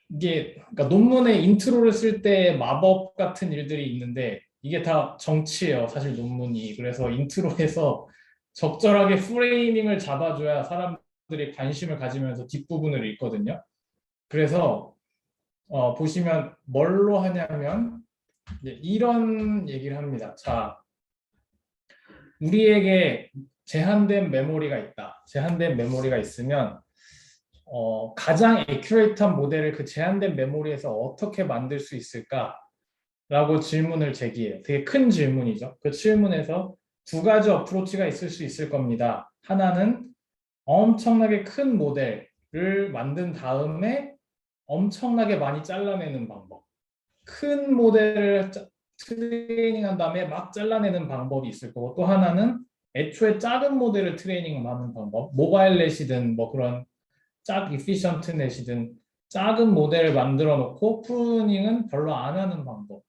Speaker 1: 이게 그러니까 논문에 인트로를 쓸 때 마법 같은 일들이 있는데 이게 다 정치예요. 사실 논문이. 그래서 인트로에서 적절하게 프레이밍을 잡아줘야 사람들이 관심을 가지면서 뒷부분을 읽거든요. 그래서 보시면 뭘로 하냐면 이런 얘기를 합니다. 자, 우리에게 제한된 메모리가 있다. 제한된 메모리가 있으면 가장 애큐레이트한 모델을 그 제한된 메모리에서 어떻게 만들 수 있을까라고 질문을 제기해요. 되게 큰 질문이죠. 그 질문에서 두 가지 어프로치가 있을 수 있을 겁니다. 하나는 엄청나게 큰 모델을 만든 다음에 엄청나게 많이 잘라내는 방법. 큰 모델을 트레이닝한 다음에 막 잘라내는 방법이 있을 거고 또 하나는 애초에 작은 모델을 트레이닝하는 방법. 모바일 넷이든 뭐 그런 이피션트 넷이든 작은 모델을 만들어 놓고 프루닝은 별로 안 하는 방법.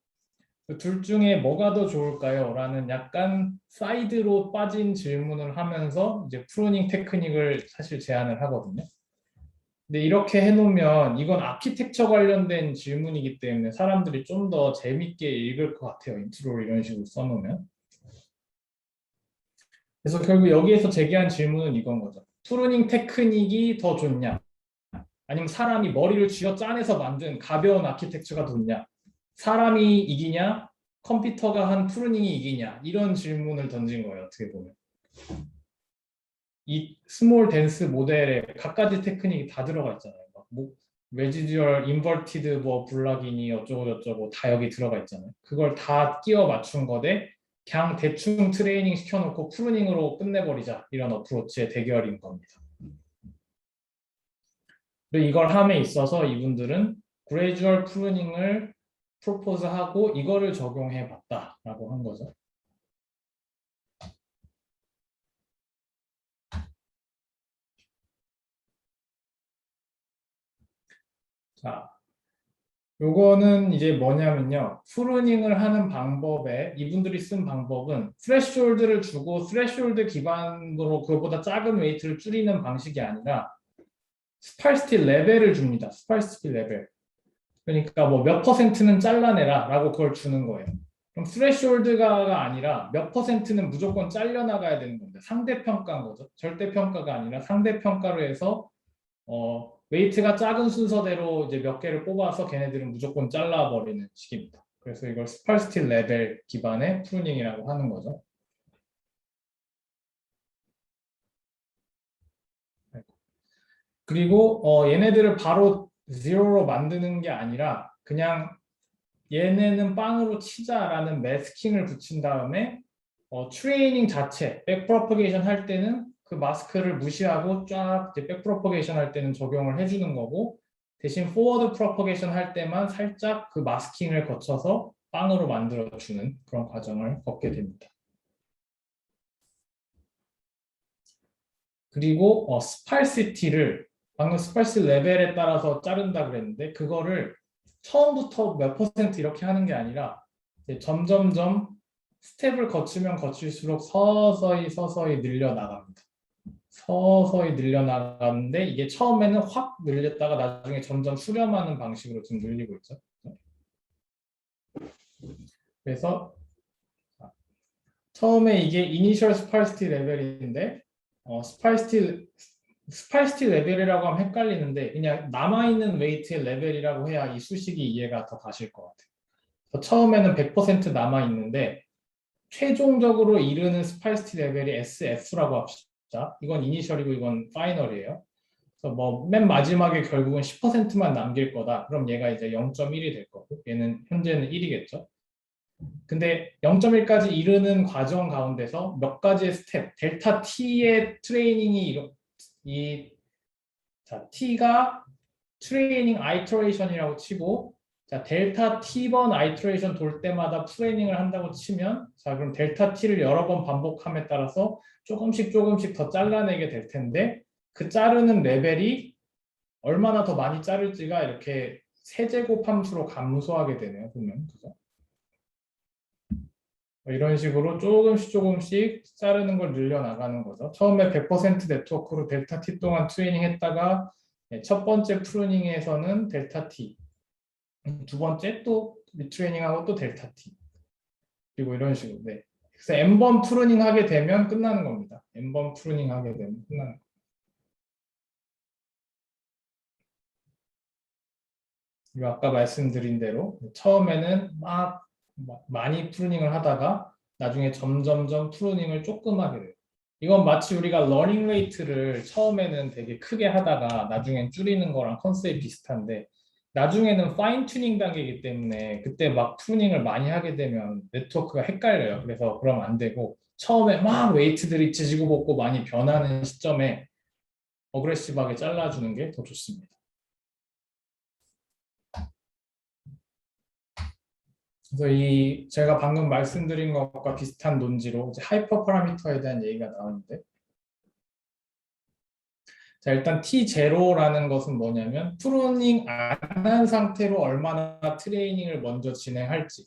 Speaker 1: 그 둘 중에 뭐가 더 좋을까요? 라는 약간 사이드로 빠진 질문을 하면서 이제 프루닝 테크닉을 사실 제안을 하거든요. 근데 이렇게 해놓으면 이건 아키텍처 관련된 질문이기 때문에 사람들이 좀 더 재밌게 읽을 것 같아요. 인트로를 이런 식으로 써놓으면. 그래서 결국 여기에서 제기한 질문은 이건 거죠. 프루닝 테크닉이 더 좋냐? 아니면 사람이 머리를 쥐어 짜내서 만든 가벼운 아키텍처가 좋냐? 사람이 이기냐? 컴퓨터가 한 프루닝이 이기냐? 이런 질문을 던진 거예요. 어떻게 보면. 이 스몰 댄스 모델에 각가지 테크닉이 다 들어가 있잖아요. 뭐 레지듀얼 인버티드 뭐 블락인이 어쩌고 저쩌고 다 여기 들어가 있잖아요. 그걸 다 끼워 맞춘 거대 그냥 대충 트레이닝 시켜놓고 프루닝으로 끝내버리자 이런 어프로치의 대결인 겁니다. 그리고 이걸 함에 있어서 이분들은 그레이주얼 프루닝을 프로포즈하고 이거를 적용해 봤다라고 한 거죠. 자, 요거는 이제 뭐냐면요. 프루닝을 하는 방법에 이분들이 쓴 방법은 스레시홀드를 주고 스레시홀드 기반으로 그것보다 작은 웨이트를 줄이는 방식이 아니라 스파이시티 레벨을 줍니다. 스파이시티 레벨. 그러니까 뭐 몇 퍼센트는 잘라내라 라고 그걸 주는 거예요. 그럼 스레시홀드가 아니라 몇 퍼센트는 무조건 잘려나가야 되는 겁니다. 상대평가인 거죠. 절대평가가 아니라 상대평가로 해서 웨이트가 작은 순서대로 이제 몇 개를 뽑아서 걔네들은 무조건 잘라버리는 식입니다. 그래서 이걸 스파르시티 레벨 기반의 프루닝이라고 하는 거죠. 그리고 얘네들을 바로 0로 만드는 게 아니라 그냥 얘네는 빵으로 치자라는 매스킹을 붙인 다음에 트레이닝 자체, 백프로퍼게이션 할 때는 그 마스크를 무시하고 쫙 이제 백프로퍼게이션 할 때는 적용을 해주는 거고 대신 포워드 프로퍼게이션 할 때만 살짝 그 마스킹을 거쳐서 빵으로 만들어주는 그런 과정을 겪게 됩니다. 그리고 스팔시티를 방금 스팔시티 레벨에 따라서 자른다 그랬는데 그거를 처음부터 몇 퍼센트 이렇게 하는 게 아니라 이제 점점점 스텝을 거치면 거칠수록 서서히 늘려나갑니다. 서서히 늘려나가는데 이게 처음에는 확 늘렸다가 나중에 점점 수렴하는 방식으로 좀 늘리고 있죠. 그래서 처음에 이게 이니셜 스파이시티 레벨인데 스파이시티 레벨이라고 하면 헷갈리는데 그냥 남아있는 웨이트의 레벨이라고 해야 이 수식이 이해가 더 가실 것 같아요. 처음에는 100% 남아있는데 최종적으로 이르는 스파이시티 레벨이 SF라고 합시다. 이건 이니셜이고 이건 파이널이에요. 그래서 뭐 맨 마지막에 결국은 10%만 남길 거다. 그럼 얘가 이제 0.1이 될 거고 얘는 현재는 1이겠죠. 근데 0.1까지 이르는 과정 가운데서 몇 가지의 스텝, 델타 T의 트레이닝이 자, T가 트레이닝 아이터레이션이라고 치고 자, 델타 T번 아이터레이션 돌 때마다 트레이닝을 한다고 치면 자, 그럼 델타 T를 여러 번 반복함에 따라서 조금씩 더 잘라내게 될 텐데 그 자르는 레벨이 얼마나 더 많이 자를지가 이렇게 세제곱 함수로 감소하게 되네요. 보면 그죠? 이런 식으로 조금씩 자르는 걸 늘려나가는 거죠. 처음에 100% 네트워크로 델타 T 동안 트레이닝 했다가 첫 번째 프루닝에서는 델타 T, 두 번째 또 리트레이닝하고 또 델타 T 그리고 이런 식으로 네. 그래서 N번 프루닝 하게 되면 끝나는 겁니다. N번 프루닝 하게 되면 끝나는 겁니다. 그리고 아까 말씀드린 대로 처음에는 막 많이 프루닝을 하다가 나중에 점점점 프루닝을 조금 하게 돼요. 이건 마치 우리가 러닝 레이트를 처음에는 되게 크게 하다가 나중엔 줄이는 거랑 컨셉이 비슷한데 나중에는 파인 튜닝 단계이기 때문에 그때 막 프루닝을 많이 하게 되면 네트워크가 헷갈려요. 그래서 그러면 안 되고 처음에 막 웨이트들이 지지고 볶고 많이 변하는 시점에 어그레시브하게 잘라주는 게 더 좋습니다. 그래서 제가 방금 말씀드린 것과 비슷한 논지로 이제 하이퍼 파라미터에 대한 얘기가 나오는데 자 일단 T0라는 것은 뭐냐면 프루닝 안 한 상태로 얼마나 트레이닝을 먼저 진행할지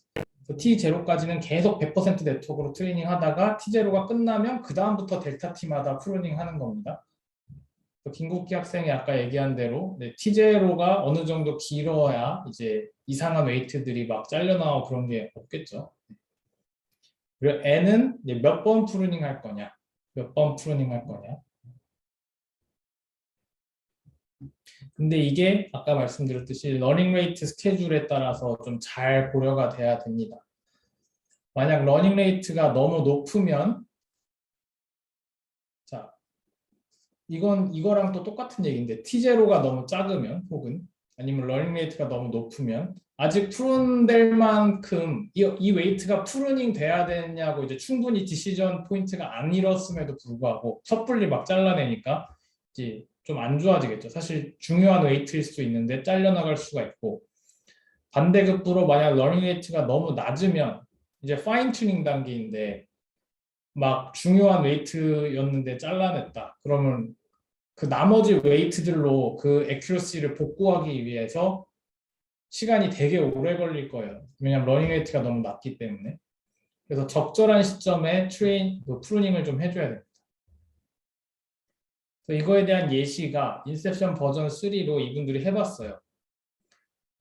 Speaker 1: T0까지는 계속 100% 네트워크로 트레이닝 하다가 T0가 끝나면 그 다음부터 델타 T마다 프루닝 하는 겁니다. 김국기 학생이 아까 얘기한 대로 T0가 어느 정도 길어야 이제 이상한 웨이트들이 막 잘려나오고 그런 게 없겠죠. 그리고 N은 몇 번 프루닝 할 거냐, 몇 번 프루닝 할 거냐. 근데 이게 아까 말씀드렸듯이 러닝 레이트 스케줄에 따라서 좀 잘 고려가 돼야 됩니다. 만약 러닝 레이트가 너무 높으면 자 이거랑 또 똑같은 얘기인데 T0가 너무 작으면 혹은 아니면 러닝 레이트가 너무 높으면 아직 프룬될 만큼 이 웨이트가 프루닝 돼야 되냐고 이제 충분히 디시전 포인트가 안 이뤘음에도 불구하고 섣불리 막 잘라내니까 이제 좀 안 좋아지겠죠. 사실 중요한 웨이트일 수도 있는데 잘려나갈 수가 있고 반대급부로 만약 러닝 웨이트가 너무 낮으면 이제 파인 튜닝 단계인데 막 중요한 웨이트였는데 잘라냈다. 그러면 그 나머지 웨이트들로 그 액큐러시를 복구하기 위해서 시간이 되게 오래 걸릴 거예요. 왜냐하면 러닝 웨이트가 너무 낮기 때문에. 그래서 적절한 시점에 프루닝을 좀 해줘야 됩니다. 그래서 이거에 대한 예시가 인셉션 버전 3로 이분들이 해봤어요.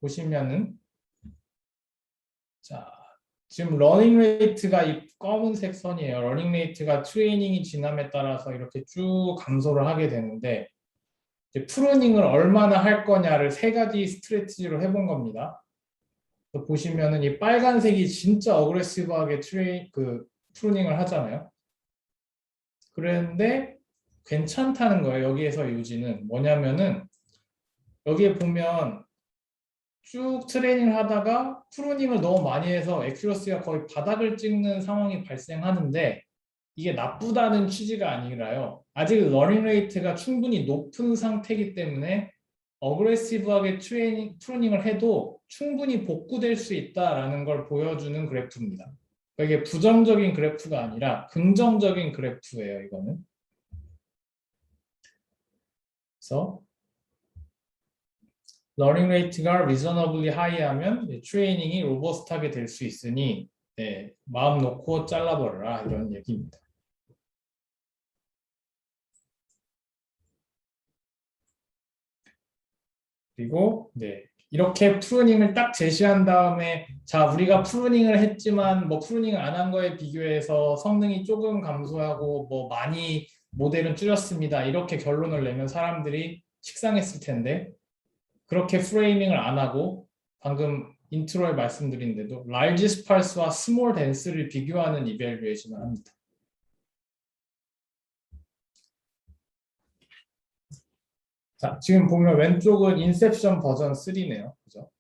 Speaker 1: 보시면은 자 지금 러닝 레이트가 이 검은색 선이에요. 러닝 레이트가 트레이닝이 지남에 따라서 이렇게 쭉 감소를 하게 되는데 이제 프루닝을 얼마나 할 거냐를 세 가지 스트래티지로 해본 겁니다. 보시면은 이 빨간색이 진짜 어그레시브하게 프루닝을 하잖아요. 그런데 괜찮다는 거예요. 여기에서 요지는 뭐냐면은 여기에 보면 쭉 트레이닝을 하다가 프루닝을 너무 많이 해서 액큐러시가 거의 바닥을 찍는 상황이 발생하는데 이게 나쁘다는 취지가 아니라요. 아직 러닝 레이트가 충분히 높은 상태이기 때문에 어그레시브하게 프루닝을 해도 충분히 복구될 수 있다라는 걸 보여주는 그래프입니다. 그러니까 이게 부정적인 그래프가 아니라 긍정적인 그래프예요. 이거는. 그래서 러닝 레이트가 reasonably high하면 트레이닝이 로버스트하게 될 수 있으니 네, 마음 놓고 잘라버려라 이런 얘기입니다. 그리고 네, 이렇게 프루닝을 딱 제시한 다음에 자 우리가 프루닝을 했지만 뭐 프루닝을 안 한 거에 비교해서 성능이 조금 감소하고 뭐 많이 모델은 줄였습니다. 이렇게 결론을 내면 사람들이 식상했을 텐데 그렇게 프레이밍을 안 하고 방금 인트로에 말씀드린 대로 large sparse와 small dense를 비교하는 이밸류에이션을 합니다. 자, 지금 보면 왼쪽은 인셉션 버전 3네요. 그죠?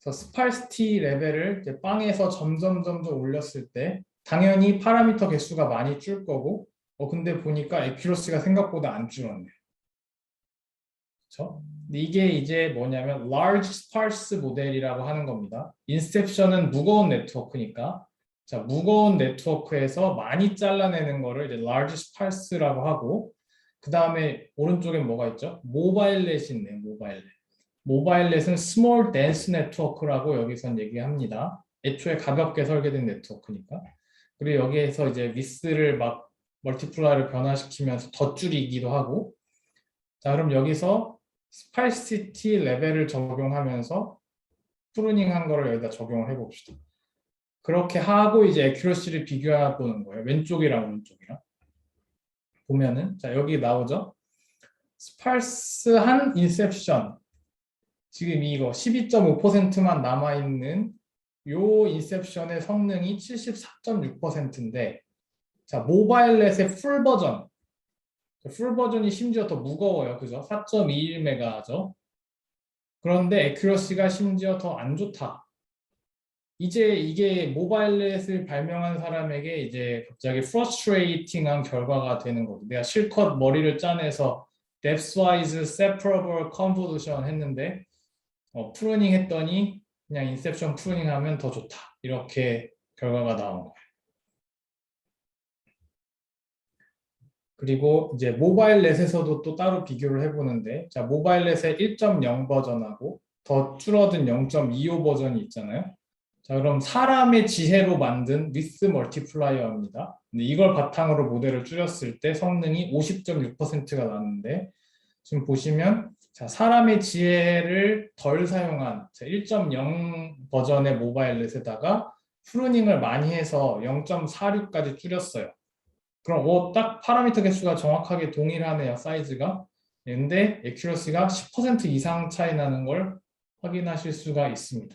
Speaker 1: 그래서 스파르시티 레벨을 이제 빵에서 점점 올렸을 때 당연히 파라미터 개수가 많이 줄 거고 근데 보니까 액큐러시가 생각보다 안 줄었네요. 그렇죠? 근데 이게 이제 뭐냐면 large sparse 모델이라고 하는 겁니다. 인셉션은 무거운 네트워크니까 자 무거운 네트워크에서 많이 잘라내는 거를 이제 large sparse라고 하고 그 다음에 오른쪽엔 뭐가 있죠? 모바일넷이 있네요. 모바일넷. 모바일넷은 small dense 네트워크라고 여기선 얘기합니다. 애초에 가볍게 설계된 네트워크니까. 그리고 여기에서 이제 위스를 막 멀티플라이를 변화시키면서 더 줄이기도 하고 자 그럼 여기서 스파이시티 레벨을 적용하면서 프루닝한 거를 여기다 적용을 해봅시다. 그렇게 하고 이제 액큐러시를 비교해 보는 거예요. 왼쪽이랑 오른쪽이랑 보면은 자 여기 나오죠. 스파스한 인셉션 지금 이거 12.5%만 남아있는 요 인셉션의 성능이 74.6%인데 자 모바일넷의 풀 버전 풀 버전이 심지어 더 무거워요. 그죠? 4.21메가죠. 그런데 액큐러시가 심지어 더 안 좋다. 이제 이게 모바일넷을 발명한 사람에게 이제 갑자기 frustrating한 결과가 되는 거죠. 내가 실컷 머리를 짜내서 depth-wise separable convolution 했는데 프루닝 했더니 그냥 인셉션 프루닝 하면 더 좋다. 이렇게 결과가 나온 거예요. 그리고 이제 모바일넷에서도 또 따로 비교를 해보는데 자 모바일넷의 1.0 버전하고 더 줄어든 0.25 버전이 있잖아요. 자 그럼 사람의 지혜로 만든 위스 멀티플라이어입니다. 근데 이걸 바탕으로 모델을 줄였을 때 성능이 50.6%가 나왔는데 지금 보시면 자 사람의 지혜를 덜 사용한 1.0 버전의 모바일넷에다가 프루닝을 많이 해서 0.46까지 줄였어요. 그럼 딱 파라미터 개수가 정확하게 동일하네요. 사이즈가. 근데 액큐러시가 10% 이상 차이 나는 걸 확인하실 수가 있습니다.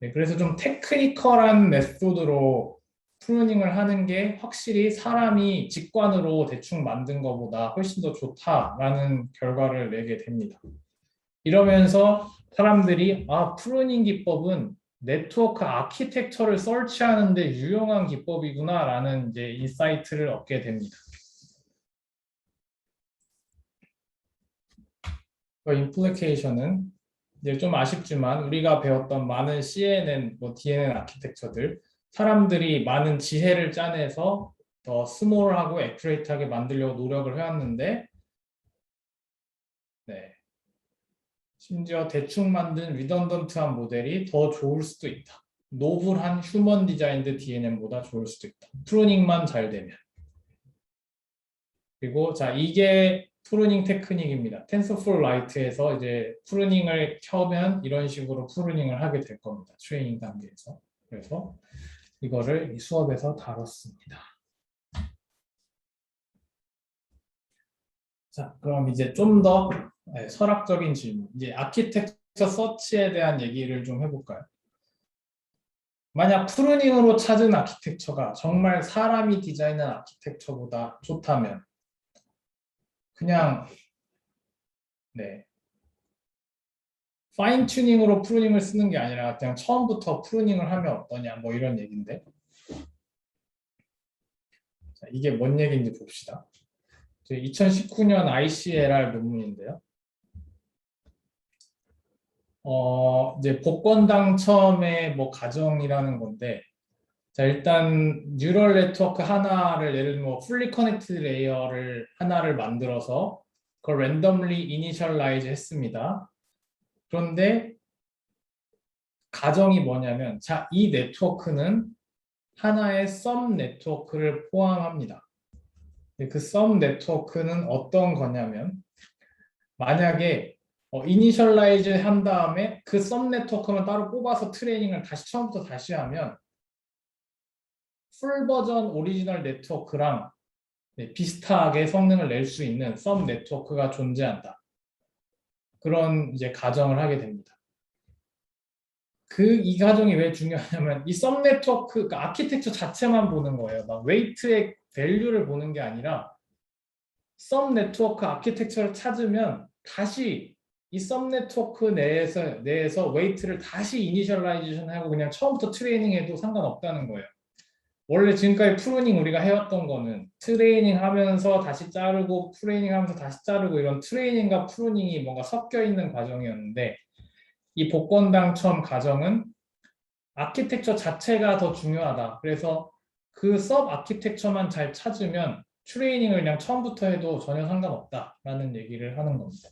Speaker 1: 네, 그래서 좀 테크니컬한 메소드로 프루닝을 하는 게 확실히 사람이 직관으로 대충 만든 것보다 훨씬 더 좋다라는 결과를 내게 됩니다. 이러면서 사람들이 프루닝 기법은 네트워크 아키텍처를 설치하는 데 유용한 기법이구나 라는 이제 인사이트를 얻게 됩니다. 그 임플리케이션은 이제 좀 아쉽지만 우리가 배웠던 많은 CNN, 뭐 DNN 아키텍처들 사람들이 많은 지혜를 짜내서 더 스몰하고 애큐레이트하게 만들려고 노력을 해왔는데 네. 심지어 대충 만든 리던던트한 모델이 더 좋을 수도 있다. 노블한 휴먼 디자인드 DNN보다 좋을 수도 있다. 프루닝만 잘 되면. 그리고 자 이게 프루닝 테크닉입니다. 텐서플로우 라이트에서 이제 프루닝을 켜면 이런 식으로 프루닝을 하게 될 겁니다. 트레이닝 단계에서. 그래서 이거를 이 수업에서 다뤘습니다. 자, 그럼 이제 좀 더 설학적인 질문. 이제 아키텍처 서치에 대한 얘기를 좀 해볼까요? 만약 프루닝으로 찾은 아키텍처가 정말 사람이 디자인한 아키텍처보다 좋다면 그냥 네 파인 튜닝으로 프루닝을 쓰는 게 아니라 그냥 처음부터 프루닝을 하면 어떠냐 뭐 이런 얘기인데 자, 이게 뭔 얘기인지 봅시다. 2019년 ICLR 논문인데요. 이제 복권 당첨의 뭐 가정이라는 건데 자, 일단 뉴럴 네트워크 하나를 예를 들면 뭐 풀리 커넥티드 레이어를 하나를 만들어서 그걸 랜덤리 이니셜라이즈 했습니다. 그런데 가정이 뭐냐면 자, 이 네트워크는 하나의 썸 네트워크를 포함합니다. 그 썸 네트워크는 어떤 거냐면 만약에 이니셜라이즈 한 다음에 그 썸 네트워크만 따로 뽑아서 트레이닝을 다시 처음부터 다시 하면 풀 버전 오리지널 네트워크랑 비슷하게 성능을 낼 수 있는 썸 네트워크가 존재한다. 그런 이제 가정을 하게 됩니다. 이 가정이 왜 중요하냐면 이 썸 네트워크 그러니까 아키텍처 자체만 보는 거예요. 막 웨이트의 밸류를 보는 게 아니라 썸 네트워크 아키텍처를 찾으면 다시 이 썸 네트워크 내에서 웨이트를 다시 이니셜라이제이션 하고 그냥 처음부터 트레이닝해도 상관없다는 거예요. 원래 지금까지 프루닝 우리가 해왔던 거는 트레이닝 하면서 다시 자르고 프레이닝 하면서 다시 자르고 이런 트레이닝과 프루닝이 뭔가 섞여 있는 과정이었는데 이 복권 당첨 과정은 아키텍처 자체가 더 중요하다. 그래서 그 섭 아키텍처만 잘 찾으면 트레이닝을 그냥 처음부터 해도 전혀 상관없다라는 얘기를 하는 겁니다.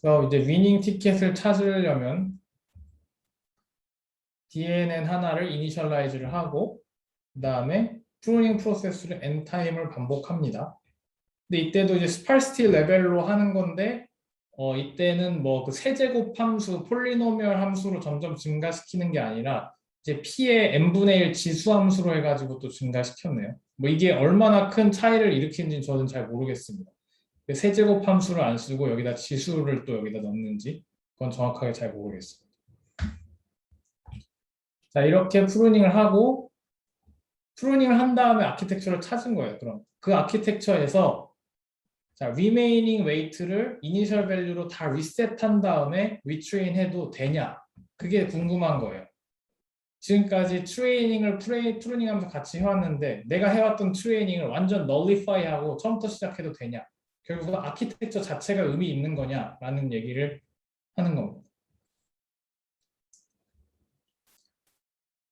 Speaker 1: 그래서 이제 위닝 티켓을 찾으려면 DNN 하나를 이니셜라이즈를 하고 그 다음에 프루닝 프로세스를 n 타임을 반복합니다. 근데 이때도 이제 스파르시티 레벨로 하는 건데 이때는 뭐 그 세제곱 함수, 폴리노미얼 함수로 점점 증가시키는 게 아니라 이제 p의 n분의 1 지수 함수로 해가지고 또 증가시켰네요. 뭐 이게 얼마나 큰 차이를 일으키는지 저는 잘 모르겠습니다. 세제곱 함수를 안 쓰고 여기다 지수를 또 여기다 넣는지 그건 정확하게 잘 모르겠습니다. 자, 이렇게 프루닝을 하고 프루닝을 한 다음에 아키텍처를 찾은 거예요. 그럼 그 아키텍처에서 자, remaining weight를 이니셜 밸류로 다 리셋한 다음에 리트레인 해도 되냐? 그게 궁금한 거예요. 지금까지 트레이닝을 프루닝하면서 같이 해왔는데 내가 해왔던 트레이닝을 완전 널리파이하고 처음부터 시작해도 되냐? 결국 아키텍처 자체가 의미 있는 거냐라는 얘기를 하는 겁니다.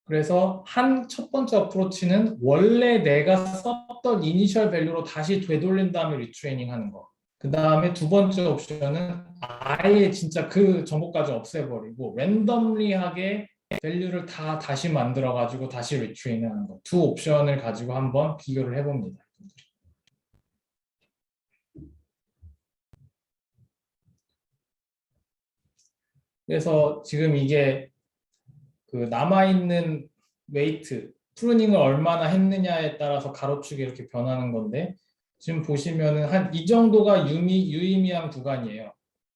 Speaker 1: 그래서 한 첫 번째 어프로치는 원래 내가 썼던 이니셜 밸류로 다시 되돌린 다음에 리트레이닝 하는 거. 그 다음에 두 번째 옵션은 아예 진짜 그 정보까지 없애버리고 랜덤리하게 밸류를 다 다시 만들어 가지고 다시 리트레이닝 하는 거. 두 옵션을 가지고 한번 비교를 해봅니다. 그래서 지금 이게 그 남아있는 웨이트, 프루닝을 얼마나 했느냐에 따라서 가로축이 이렇게 변하는 건데 지금 보시면은 한 이 정도가 유의미한 구간이에요.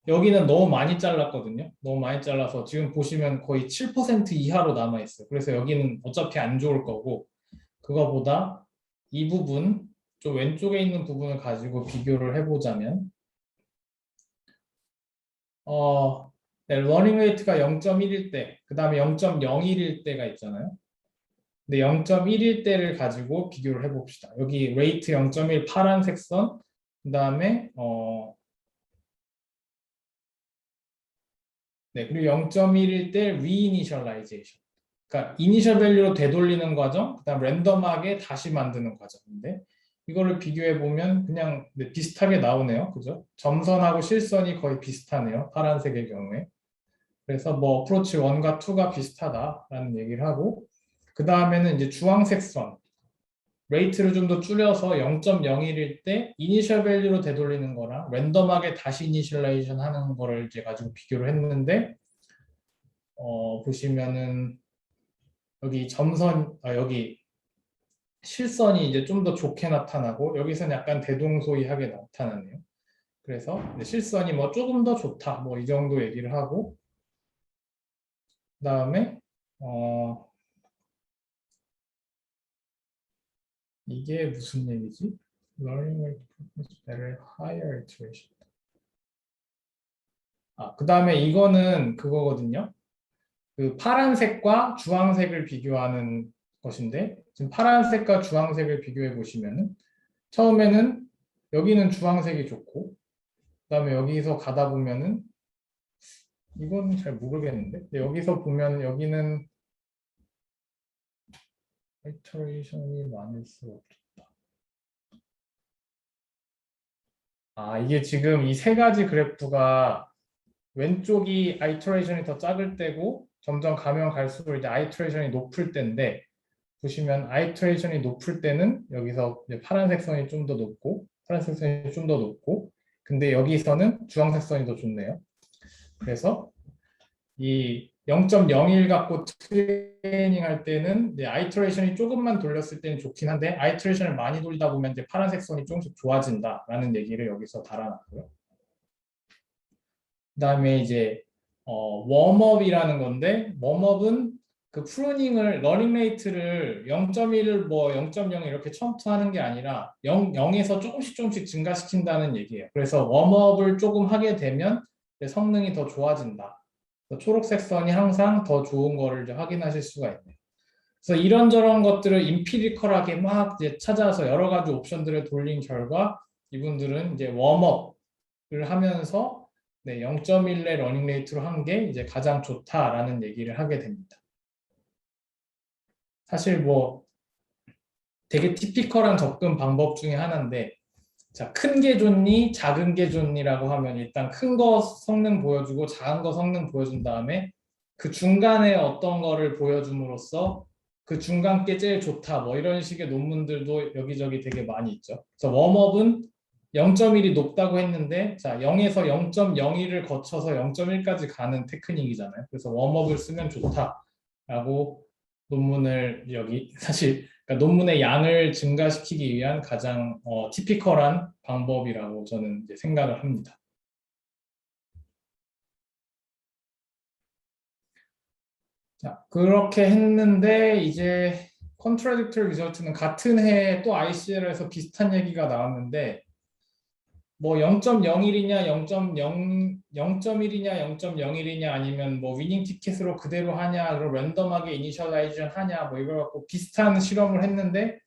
Speaker 1: 여기는 너무 많이 잘랐거든요. 너무 많이 잘라서 지금 보시면 거의 7% 이하로 남아있어요. 그래서 여기는 어차피 안 좋을 거고 그거보다 이 부분, 좀 왼쪽에 있는 부분을 가지고 비교를 해보자면 네, 러닝 웨이트가 0.1일 때, 그 다음에 0.01일 때가 있잖아요. 근데 0.1일 때를 가지고 비교를 해봅시다. 여기 웨이트 0.1 파란색 선, 그 다음에 네, 그리고 0.1일 때 리이니셜라이제이션. 그러니까 이니셜 밸류로 되돌리는 과정, 그다음 랜덤하게 다시 만드는 과정인데 이거를 비교해 보면 그냥 비슷하게 나오네요. 그죠? 점선하고 실선이 거의 비슷하네요. 파란색의 경우에. 그래서 뭐 어프로치 1과 2가 비슷하다라는 얘기를 하고 그 다음에는 이제 주황색 선 레이트를 좀 더 줄여서 0.01일 때 이니셜 밸류로 되돌리는 거랑 랜덤하게 다시 이니셜라이제이션 하는 거를 이제 가지고 비교를 했는데 보시면은 여기 여기 실선이 이제 좀 더 좋게 나타나고 여기서는 약간 대동소이하게 나타나네요. 그래서 실선이 뭐 조금 더 좋다 뭐 이 정도 얘기를 하고 그다음에 이게 무슨 얘기지? Learning rate performance better higher iteration. 그다음에 이거는 그거거든요. 그 파란색과 주황색을 비교하는 것인데 지금 파란색과 주황색을 비교해 보시면은 처음에는 여기는 주황색이 좋고 그다음에 여기서 가다 보면은 이건 잘 모르겠는데 근데 여기서 보면 여기는 아이터레이션이 많을수록 이게 지금 이 세 가지 그래프가 왼쪽이 아이터레이션이 더 작을 때고 점점 가면 갈수록 이제 아이터레이션이 높을 때인데 보시면 아이터레이션이 높을 때는 여기서 이제 파란색 선이 좀 더 높고 파란색 선이 좀 더 높고 근데 여기서는 주황색 선이 더 좋네요. 그래서 이 0.01 갖고 트레이닝 할 때는 이제 아이터레이션이 조금만 돌렸을 때는 좋긴 한데 아이터레이션을 많이 돌리다 보면 이제 파란색 선이 조금씩 좋아진다라는 얘기를 여기서 달아놨고요. 그다음에 이제 웜업이라는 건데 웜업은 그 프루닝을 러닝 레이트를 0.1을 뭐 0.0 이렇게 처음부터 하는 게 아니라 0에서 조금씩 증가시킨다는 얘기예요. 그래서 웜업을 조금 하게 되면 성능이 더 좋아진다. 초록색 선이 항상 더 좋은 거를 이제 확인하실 수가 있네요. 그래서 이런저런 것들을 임피리컬하게 막 이제 찾아서 여러 가지 옵션들을 돌린 결과 이분들은 이제 웜업을 하면서 0.1의 러닝 레이트로 한 게 이제 가장 좋다라는 얘기를 하게 됩니다. 사실 뭐 되게 티피컬한 접근 방법 중에 하나인데 자, 큰 게 좋니, 작은 게 좋니라고 하면 일단 큰 거 성능 보여주고 작은 거 성능 보여준 다음에 그 중간에 어떤 거를 보여줌으로써 그 중간 게 제일 좋다 뭐 이런 식의 논문들도 여기저기 되게 많이 있죠. 그래서 웜업은 0.1이 높다고 했는데 자 0에서 0.01을 거쳐서 0.1까지 가는 테크닉이잖아요. 그래서 웜업을 쓰면 좋다라고 논문을 여기 사실 그러니까 논문의 양을 증가시키기 위한 가장 티피컬한 방법이라고 저는 이제 생각을 합니다. 자, 그렇게 했는데 이제 contradictory result는 같은 해에 또 ICL에서 비슷한 얘기가 나왔는데 뭐 0.01이냐 0.1이냐 0.01이냐 아니면 뭐 위닝 티켓으로 그대로 하냐 그리고 랜덤하게 이니셜라이징 하냐 뭐 이걸 갖고 비슷한 실험을 했는데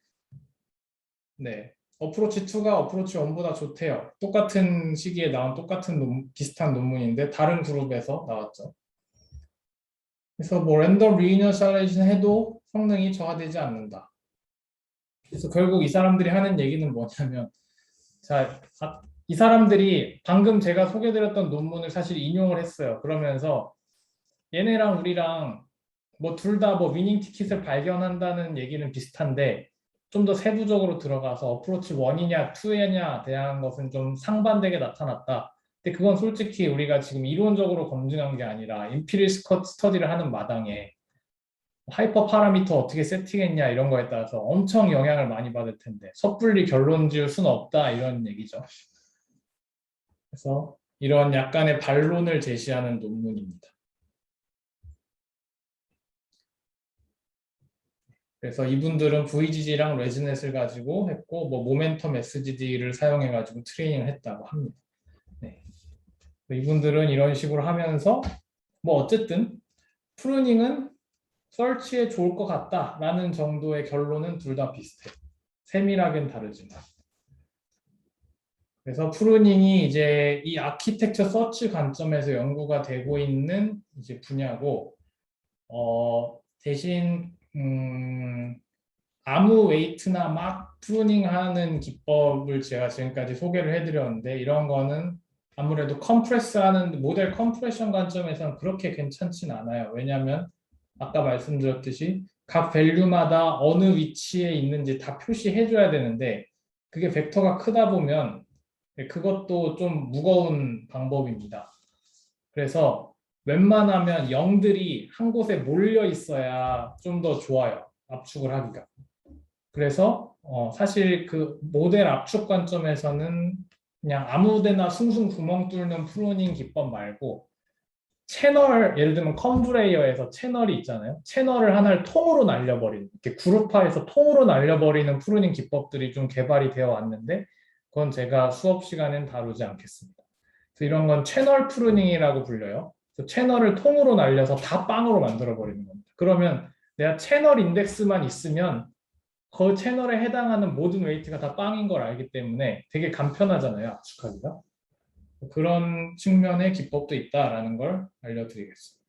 Speaker 1: 네. 어프로치 2가 어프로치 1보다 좋대요. 똑같은 시기에 나온 똑같은 비슷한 논문인데 다른 그룹에서 나왔죠. 그래서 뭐 랜덤 리이니셜라이징 해도 성능이 저하되지 않는다. 그래서 결국 이 사람들이 하는 얘기는 뭐냐면 자, 이 사람들이 방금 제가 소개드렸던 논문을 사실 인용을 했어요. 그러면서 얘네랑 우리랑 뭐 둘 다 뭐 위닝 티켓을 발견한다는 얘기는 비슷한데 좀 더 세부적으로 들어가서 어프로치 1이냐 2냐 대한 것은 좀 상반되게 나타났다. 근데 그건 솔직히 우리가 지금 이론적으로 검증한 게 아니라 인피리 스터디를 하는 마당에 하이퍼 파라미터 어떻게 세팅했냐 이런 거에 따라서 엄청 영향을 많이 받을 텐데 섣불리 결론 지을 수는 없다 이런 얘기죠. 그래서 이런 약간의 반론을 제시하는 논문입니다. 그래서 이분들은 VGG랑 레즈넷을 가지고 했고 뭐 모멘텀 SGD를 사용해 가지고 트레이닝을 했다고 합니다. 네. 이분들은 이런 식으로 하면서 뭐 어쨌든 프루닝은 서치에 좋을 것 같다라는 정도의 결론은 둘 다 비슷해. 세밀하게는 다르지만. 그래서 프루닝이 이제 이 아키텍처 서치 관점에서 연구가 되고 있는 이제 분야고, 대신 아무 웨이트나 막 프루닝하는 기법을 제가 지금까지 소개를 해드렸는데, 이런 거는 아무래도 컴프레스하는 모델 컴프레션 관점에서는 그렇게 괜찮진 않아요. 왜냐하면 아까 말씀드렸듯이 각 밸류마다 어느 위치에 있는지 다 표시해줘야 되는데, 그게 벡터가 크다 보면 그것도 좀 무거운 방법입니다. 그래서 웬만하면 0들이 한 곳에 몰려 있어야 좀 더 좋아요. 압축을 하기가. 그래서 사실 그 모델 압축 관점에서는 그냥 아무데나 숭숭 구멍 뚫는 프로닝 기법 말고, 채널, 예를 들면 컨브레이어에서 채널이 있잖아요. 채널을 하나를 통으로 날려버리는, 이렇게 그룹화해서 통으로 날려버리는 프루닝 기법들이 좀 개발이 되어 왔는데, 그건 제가 수업 시간엔 다루지 않겠습니다. 그래서 이런 건 채널 프루닝이라고 불려요. 그래서 채널을 통으로 날려서 다 빵으로 만들어버리는 겁니다. 그러면 내가 채널 인덱스만 있으면 그 채널에 해당하는 모든 웨이트가 다 빵인 걸 알기 때문에 되게 간편하잖아요, 압축하기가. 그런 측면의 기법도 있다라는 걸 알려드리겠습니다.